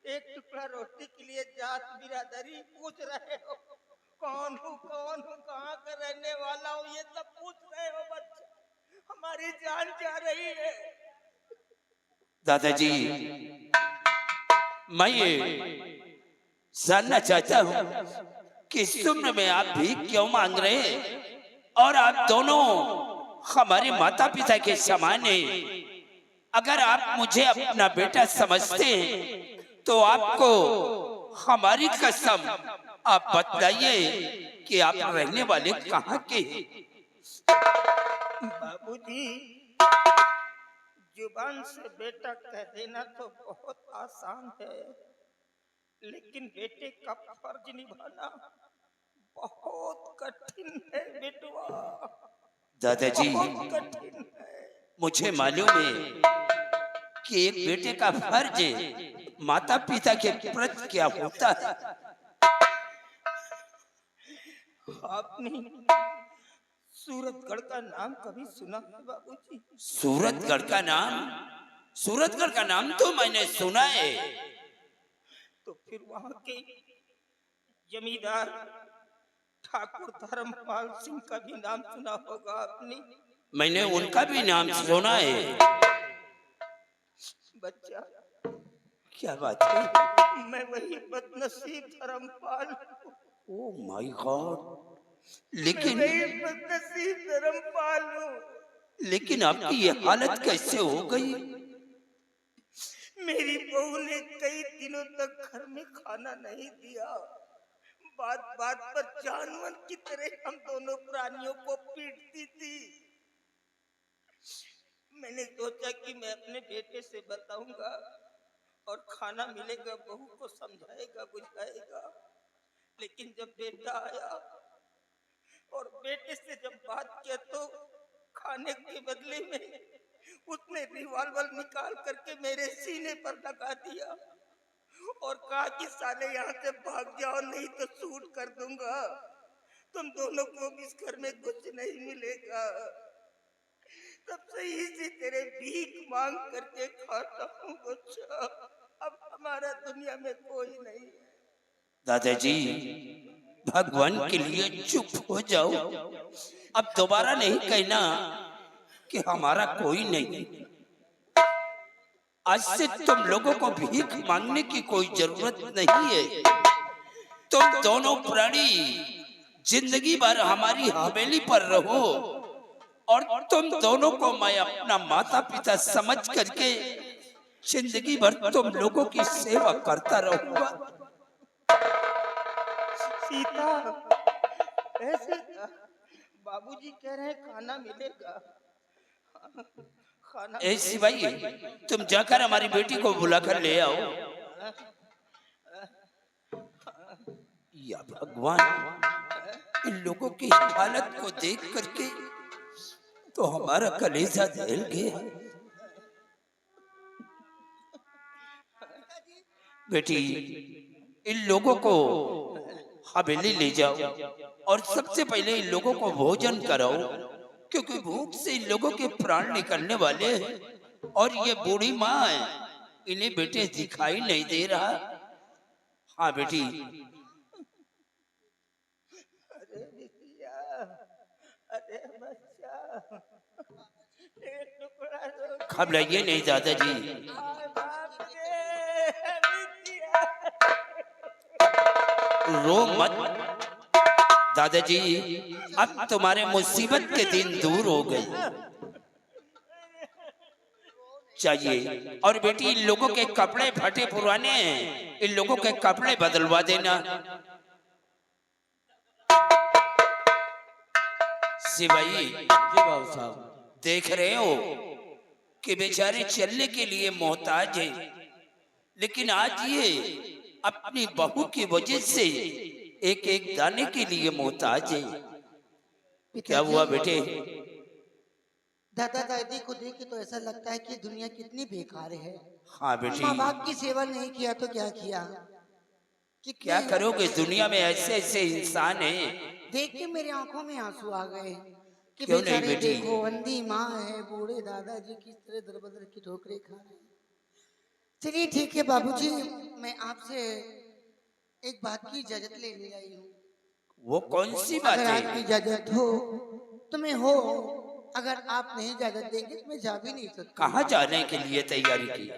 A: एक टुकड़ा रोटी के लिए जात बिरादरी पूछ रहे हो, कौन हूँ कहाँ का रहने वाला हूँ, ये सब पूछ रहे हो बच्चा। हमारी जान जा रही है।
I: दादाजी मैं ये जानना चाहता हूँ कि इस उम्र में आप भीख क्यों मांग रहे हैं और आप दोनों हमारे माता पिता के समान हैं। अगर आप मुझे अपना बेटा समझते हैं तो आपको हमारी कसम आप बतलाइए कि आप रहने वाले कहाँ के हैं?
A: बाबूजी, जुबान से बेटा कह देना तो बहुत आसान है, लेकिन बेटे का फर्ज निभाना बहुत कठिन है बेटवा।
I: दादाजी
A: बहुत कठिन है।
I: मुझे मालूम है कि एक बेटे का फर्ज माता पिता के प्रति क्या होता है।
A: आपने सूरतगढ़ का नाम कभी सुना है बाबूजी?
I: सूरतगढ़ का नाम? सूरतगढ़ का नाम तो मैंने सुना है।
A: तो फिर वहाँ के जमींदार ठाकुर धर्मपाल सिंह का भी नाम सुना होगा आपने?
I: मैंने उनका भी नाम सुना है।
A: बच्चा,
I: क्या बात है?
A: मैं वही बदनसीब धर्मपाल हूँ।
I: ओह माय गॉड, लेकिन
A: मैं बदनसीब धर्मपाल हूँ।
I: लेकिन आपकी ये हालत कैसे हो गई?
A: मेरी बहू ने कई दिनों तक घर में खाना नहीं दिया। बात बात पर जानवर की तरह हम दोनों प्राणियों को पीटती थी। मैंने सोचा कि मैं अपने बेटे से बताऊंगा और खाना मिलेगा, बहू को समझाएगा, बुझाएगा। लेकिन जब बेटा आया और बेटे से जब बात किया तो खाने के बदले में उसने रिवॉल्वर निकाल करके मेरे सीने पर लगा दिया और कहा कि साले यहाँ से भाग जाओ नहीं तो शूट कर दूंगा, तुम दोनों को इस घर में कुछ नहीं मिलेगा। तब से इसी तेरे भीख मांग करके खाता हूँ बच्चा। अब हमारा दुनिया में कोई नहीं है।
I: दादाजी, भगवान के लिए चुप हो जाओ। अब दोबारा नहीं कहना कि हमारा कोई नहीं। आज से तुम लोगों को भीख मांगने की कोई जरूरत नहीं है। तुम दोनों प्राणी जिंदगी भर हमारी हवेली पर रहो और तुम दोनों को मैं अपना माता पिता समझ करके जिंदगी भर तुम लोगों की सेवा करता रहूंगा।
A: सीता, ऐसे बाबूजी कह रहे हैं खाना मिलेगा। खाना
I: ए सिपाही, तुम जाकर हमारी बेटी को बुलाकर ले आओ। या भगवान, इन लोगों की हालत को देख करके तो हमारा कलेजा दहल गया। बेटी, इन लोगों को हवेली ले जाओ और सबसे पहले इन लोगों को भोजन कराओ, क्योंकि भूख से इन लोगों के प्राण निकलने वाले हैं। और ये बूढ़ी माँ है, इन्हें बेटे दिखाई नहीं दे रहा। हाँ बेटी।
A: अरे बिटिया, अरे बच्चा, एक टुकड़ा रोटी
I: घबराइए नहीं दादाजी।
A: खाए बाप रे, बिटिया।
I: रो मत दादाजी, अब तुम्हारे मुसीबत के दिन दूर हो गए। चाहिए और बेटी, इन लोगों के कपड़े फटे पुराने हैं, इन लोगों के कपड़े बदलवा देना। सिपाही
B: जी बाबू साहब,
I: देख रहे हो कि बेचारे चलने के लिए मोहताज है, लेकिन आज ये अपनी बहू की वजह से एक एक दाने के लिए मोहताज है। क्या हुआ बेटे?
J: दादा दादी को देख के तो ऐसा लगता है कि दुनिया कितनी बेकार है।
I: हाँ बेटी,
J: माँ बाप की सेवा नहीं किया तो क्या किया?
I: क्या करोगे? दुनिया में ऐसे ऐसे इंसान हैं।
J: देख के मेरी आंखों में आंसू आ गए कि
I: क्यों नहीं
J: बेचारे
I: बेटी?
J: देखो, अंधी माँ है, बूढ़े दादाजी किस तरह दर बदर की ठोकरें खा रहे हैं। चलिए ठीक है बाबूजी, मैं आपसे एक बात की इजाजत लेने आई हूँ।
I: वो कौन सी बात
J: अगर
I: है?
J: आपकी इजाजत हो तो मैं हो, अगर आप नहीं इजाजत देंगे तो मैं जा भी नहीं सकता।
I: कहाँ जाने के लिए तैयारी की?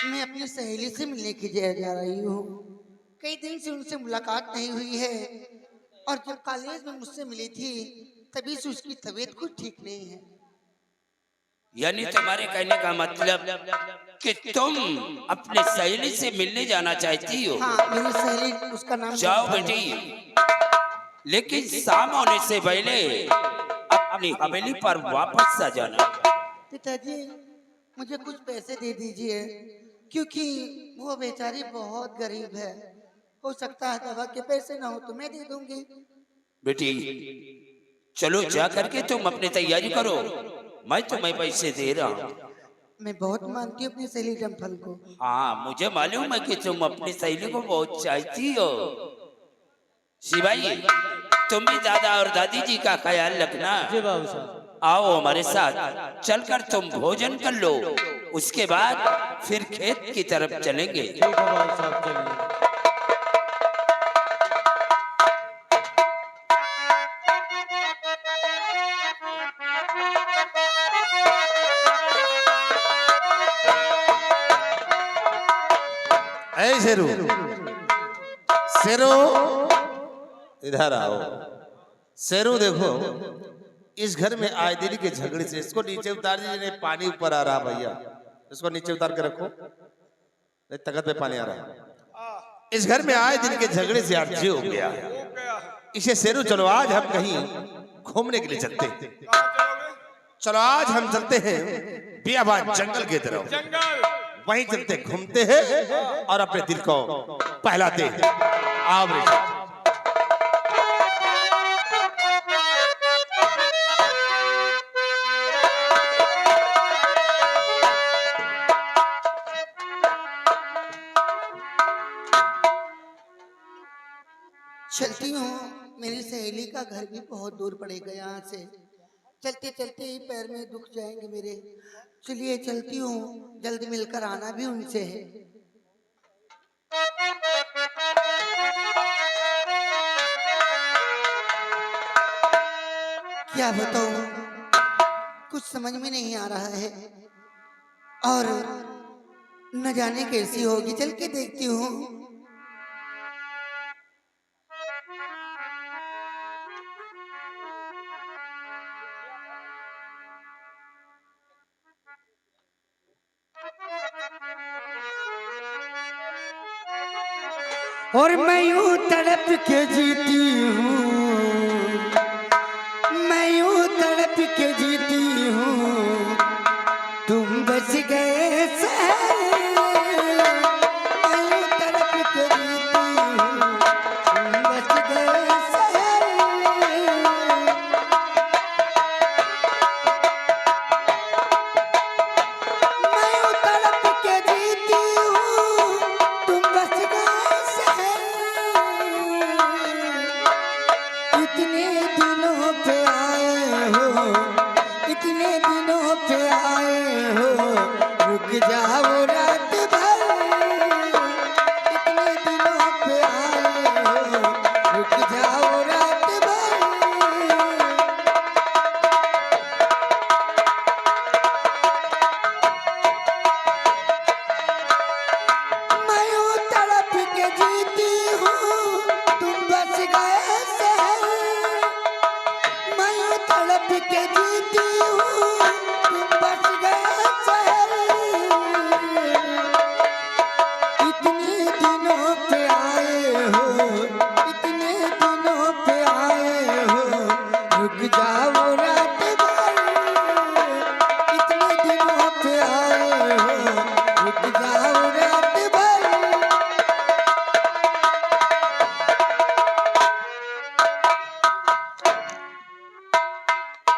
J: मैं अपनी सहेली से मिलने की जा रही हूँ। कई दिन से उनसे मुलाकात नहीं हुई है और जब कॉलेज में मुझसे मिली थी तभी से उसकी तबीयत कुछ ठीक नहीं है।
I: यानी तुम्हारे कहने का मतलब कि तुम अपने सहेली से मिलने जाना चाहती हो?
J: हाँ, मेरी सहेली, उसका नाम
I: जाओ बेटी, लेकिन शाम होने से पहले अपनी हवेली पर वापस आ जाना।
J: पिताजी, मुझे कुछ पैसे दे दीजिए, क्योंकि वो बेचारी बहुत गरीब है। हो सकता है दवा के पैसे ना हो तो मैं दे दूंगी।
I: बेटी चलो जा करके तुम अपनी तैयारी करो, मैं तुम्हें पैसे दे रहा हूँ।
J: मैं बहुत मानती हूँ अपनी सहेली डम्फल को।
I: हाँ मुझे मालूम है कि तुम अपनी सहेली को बहुत चाहती हो। शिवाई, तुम भी दादा और दादी जी का ख्याल रखना।
B: जी बाबू साहब।
I: आओ हमारे साथ, चलकर तुम भोजन कर लो, उसके बाद फिर खेत की तरफ चलेंगे।
B: ठीक है बाबू साहब, चलिए।
C: ऐ शेरू, शेरू इधर आओ। शेरों देखो, इस घर में आए दिन के झगड़े से इसको नीचे उतार दीजिए, नहीं पानी ऊपर आ रहा भैया, इसको नीचे उतार के रखो, नहीं तखत पे पानी आ रहा है। इस घर में आए दिन के झगड़े से अर्जी हो गया है। इसे शेरू चलो आज हम कहीं घूमने के लिए चलते हैं। चलो आज हम चलते हैं बियाबान जंगल की तरफ, वहीं चलते घूमते हैं और अपने दिल को बहलाते हैं। आओ रे।
J: चलती हूँ, मेरी सहेली का घर भी बहुत दूर पड़ेगा यहाँ से। चलते चलते ही पैर में दुख जाएंगे मेरे। चलिए चलती हूँ, जल्दी मिलकर आना भी उनसे है। क्या बताऊँ, कुछ समझ में नहीं आ रहा है और न जाने कैसी होगी। चल के देखती हूँ। और मैं यूं तड़प के जीती हूँ, मैं यूं तड़प के जीती हूँ, तुम बच गए शहर। मैं यूं तड़प के जीती हूँ, तुम बच गए शहर। मैं यूं तड़प के जीती हूँ, तुम बच गए शहर। इतने दिनों पे आए हो, इतने दिनों पे आए हो, रुक जाओ रात भर। इतने दिनों पे आए हो, रुक जाओ रात भर। मैं यूं तड़प के जीती हूँ, तुम बच गए शहर। मैं यूं तड़प के जीती हूँ, तुम बच गए शहर। इतने दिनों पे आए हो, इतने दिनों पे आए हो, रुक जाओ रात भर। इतने दिनों पे आए हो, रुक जाओ रात भर।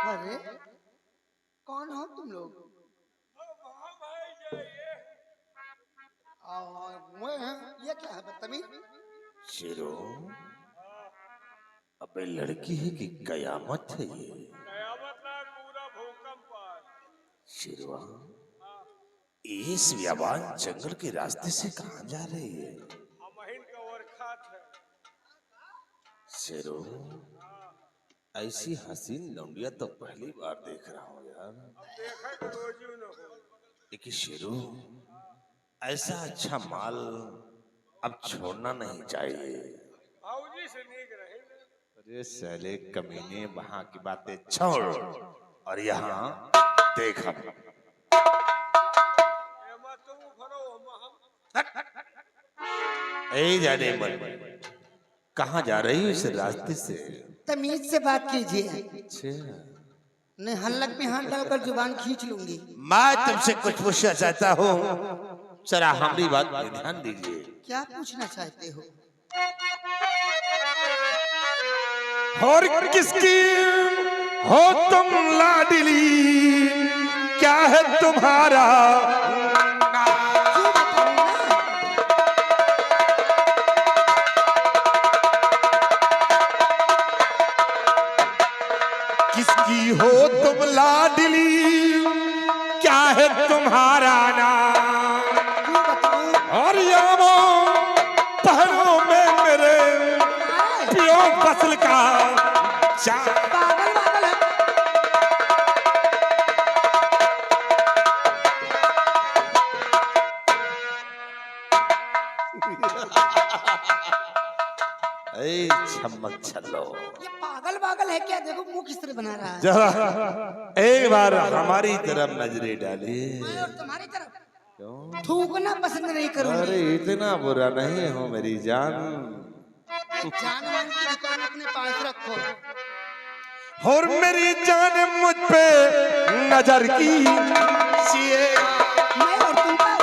J: अरे कौन हो तुम लोग? मैं हैं? ये क्या है बदतमीज?
C: शेरो, अबे लड़की है कि कयामत है ये? शेरवा, इस बियाबान जंगल के रास्ते से कहाँ जा रही है? शेरो, ऐसी हसीन लौंडिया तो पहली बार देख रहा हूँ यार। लेकिन शेरू, ऐसा अच्छा माल अब छोड़ना नहीं चाहिए। अरे साले कमीने, वहां की बातें छोड़ और यहाँ देख। ए जाने मन, कहाँ जा रही हो इस रास्ते से?
J: तमीज से बात कीजिए,
C: अच्छा,
J: नहीं हल्लक में हाथ डालकर जुबान खींच लूंगी।
C: मैं तुमसे कुछ पूछना चाहता हूँ, जरा हमारी बात पे ध्यान दीजिए।
J: क्या पूछना चाहते हो?
H: और किसकी हो तुम लाडली, क्या है तुम्हारा
J: क्यों बताऊं ना?
H: किसकी हो तुम लाडली, क्या है तुम्हारा नाम?
J: क्यों बताऊं?
H: और यामो पहनों में मेरे पियो फसल का चार।
J: पागल पागल है।
C: ए छमक छल्लो,
J: ये पागल पागल पागल है क्या? देखो मुंह किस तरह बना रहा है।
C: जरा एक बार हमारी तरफ नजरें डाले।
J: मैं और तुम्हारी तरफ थूकना पसंद नहीं करूंगी।
C: अरे इतना बुरा नहीं हो मेरी जान।
J: जान मान की दुकान अपने पास रखो।
H: और मेरी जान मुझ पे नजर की
J: मैं और तुम पर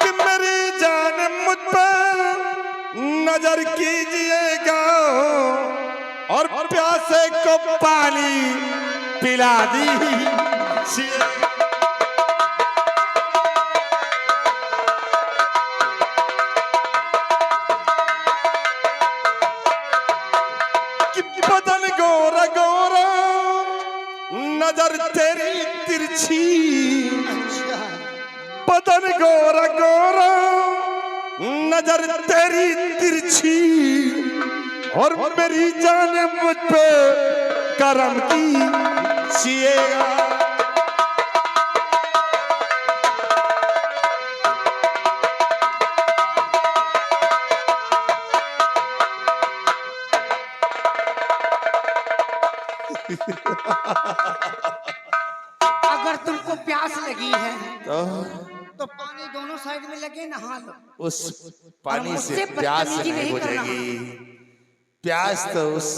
H: कि मेरी जान मुझ पर नजर कीजिएगा और प्यासे को पानी पिला दीजिए। बदन गोरा गोरा नजर तेरी तिरछी, बदन गोरा गोरा नजर तेरी तिरछी और मेरी जान मुझ पे करम कीजिएगा।
J: अगर तुमको प्यास लगी है तो पानी दोनों साइड में लगे, नहा लो।
C: उस पानी से
J: मुझसे
C: प्यास
J: बदतमीजी
C: नहीं
J: नहीं करना।
C: बुझेगी। प्यास तो उस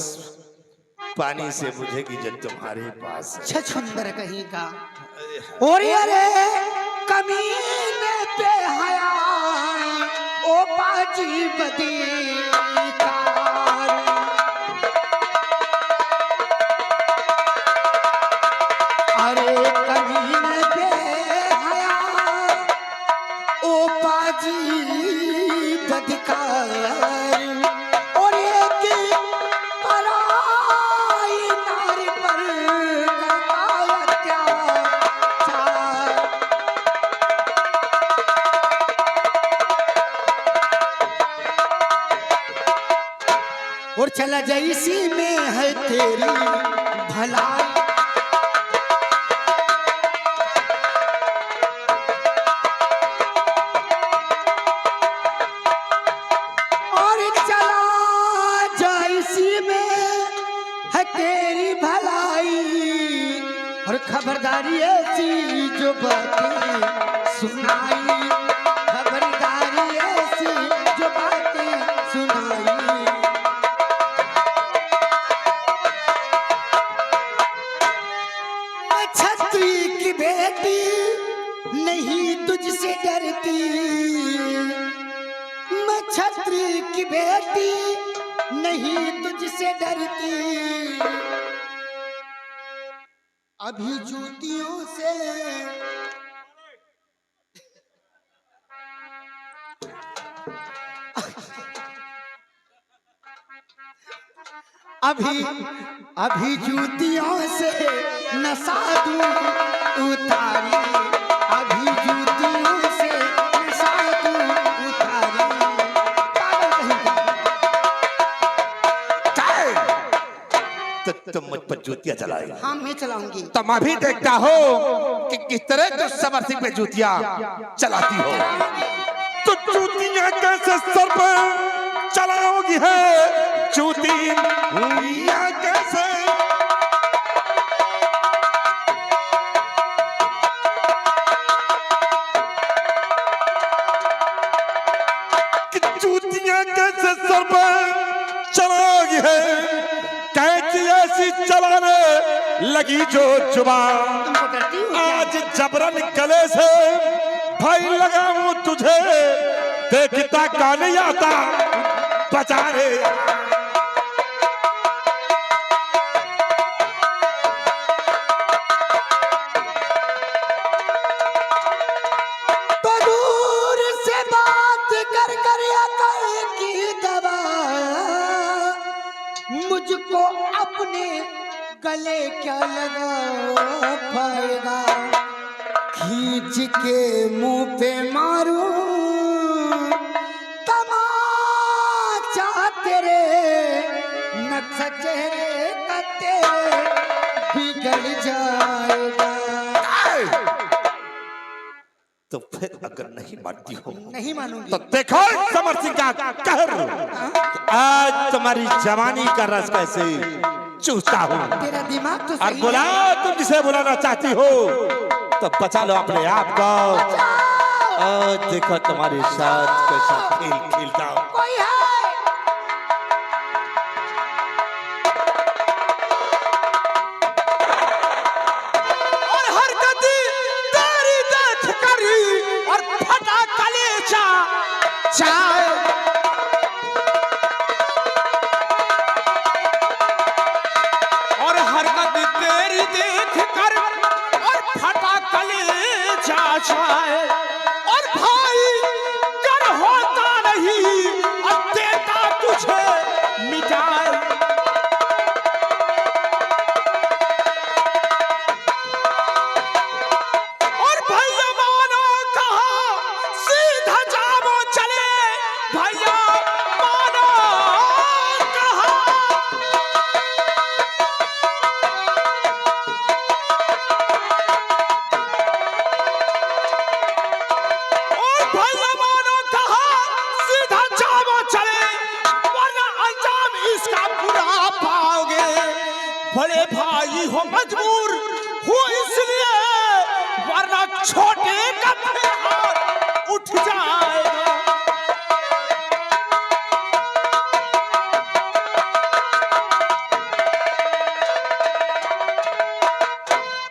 C: पानी से बुझेगी जब तुम्हारे पास है।
J: छछुंदर कहीं का। और अरे कमीने पे हया ओ बाजी बदी अरे कमीने पे हया ओ बाजी बदकार और एक पराई नारी पर करता अत्याचार। और चला जैसी में है तेरी भलाई और चला जैसी में है तेरी भलाई और खबरदारी ऐसी जो बातें सुनाई, खबरदारी ऐसी जो बातें सुनाई। मैं छत्री की बेटी नहीं तुझसे डरती, मैं छत्री की बेटी नहीं तुझसे डरती। अभी जूतियों से अभी जूतियों से नशा दूं उतारी, अभी जूतियों से नशा दूं उतारी।
C: तुम मुझ पर जूतियां चलाए।
J: हाँ मैं चलाऊंगी।
H: तुम अभी देखता हो कि किस तरह तो समर सिंह पे जूतियां चलाती हो। तो जूतियां कैसे सर पर चलाओगी है जूतियां कैसे? कि जूतियां कैसे सर पर चलाओगी है? कैसी ऐसी चलाने लगी जो जुबान आज जबरन गले से भाई लगाऊं तुझे, देखता का नहीं आता बचा रे।
J: तो दूर से बात कर कर अकल की दवा मुझको अपने गले क्या लगा पाएगा। खींच के मुंह पे मारूं तमाचा तेरे नक्शा चेहरे का तेरे बिगड़ जाएगा।
C: तो फिर अगर नहीं मानती हो
J: नहीं मानूंगी।
C: तो देखो समर सिंह का कहर, आज तुम्हारी जवानी का रस कैसे चूसता हूँ।
J: तेरा दिमाग तो
C: और
J: सही
C: बुलाओ, तुम जिसे बुलाना चाहती हो तो बचा लो अपने आप को। और देखो तुम्हारे साथ कैसा खेल खेलता हूँ।
J: कोई है?
F: और हरकत तेरी देख करी और फटा कलेजा चाय। और हरकत तेरी देख कर और फटा कलेजा चाय। और भाई कर होता नहीं और देता तुझे मिटाए। और भैया मानो कहा सीधा जामो चले। भैया मानो कहा। और भैया मानो कहा सीधा जामो चले, वरना अंजाम इसका बुरा पाओगे। बड़े भाई हो मजबूर हो इसलिए, वरना छोटे का फिर हाथ उठ जाएगा।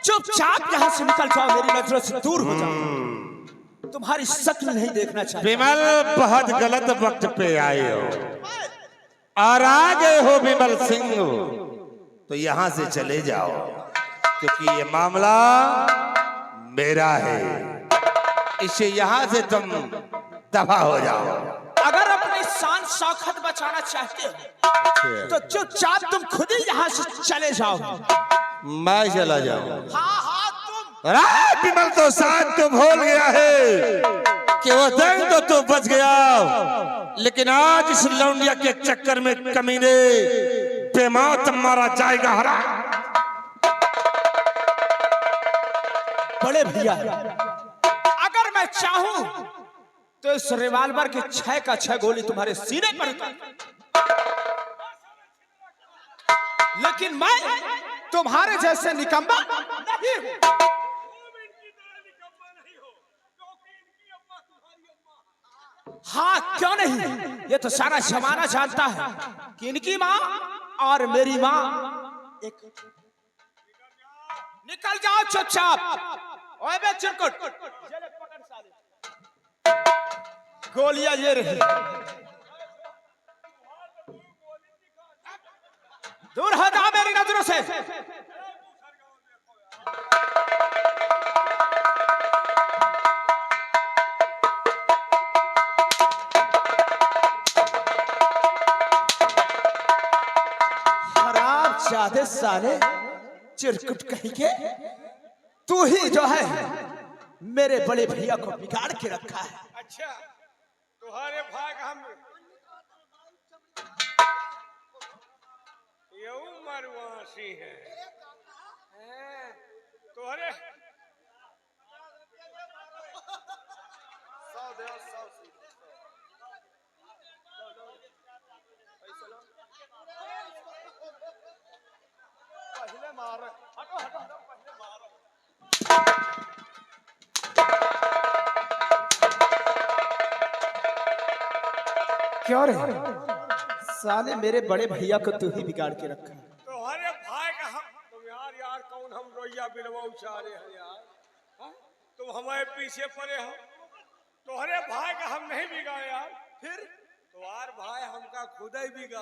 F: चुपचाप यहाँ से निकल जाओ, मेरी नजरों से दूर हो जाओ। तुम्हारी शक्ल नहीं देखना चाहिए।
C: विमल, बहुत गलत वक्त पे आए हो और आ गए हो विमल सिंह, तो यहाँ से चले जाओ, क्योंकि ये मामला मेरा है। इसे यहाँ से तुम दफा हो जाओ।
F: अगर अपनी शान शौकत बचाना चाहते हो तो चुपचाप तुम खुद ही यहाँ से चले जाओ।
C: मैं चला जाऊं?
F: हाँ हाँ तुम।
C: अरे विमल, तो साथ तो भूल गया है कि वो दिन तो तू बच गया, लेकिन आज इस लौंडिया के चक्कर में कमीने बेमौत मारा जाएगा। हरा
F: बड़े भैया, अगर मैं चाहूं तो इस रिवाल्वर के 6 का 6 गोली तुम्हारे सीने पर उतार, लेकिन मैं तुम्हारे जैसे निकम्मा नहीं हूं। हाँ, क्यों नहीं? ये तो सारा जमाना जानता है कि इनकी माँ और मेरी माँ एक। निकल जाओ चुपचाप। ओए बे चिरकुट, गोलियां ये रही, दूर हो जाओ मेरी नजरों से। हराम जादे साले चिरकुट कहीं के, तू ही जो है मेरे बड़े भैया को बिगाड़ के रखा है।
H: अच्छा, तुम्हारे भाग हम यू मरवासी है। तुम्हारे पहले मार, हटो हटो हटो, पहले मारो।
F: क्यों रे साले, मेरे बड़े भैया को तू ही बिगाड़ के रखा है।
H: तुम्हारे भाई का हम, तुम यार कौन हम रोइया बिलवा उचारे हैं यार। हाँ? तुम हमारे पीछे पड़े हो। तुम्हारे भाई का हम नहीं बिगाड़े यार, फिर तुम्हार भाई हमका खुद ही बिगाड़।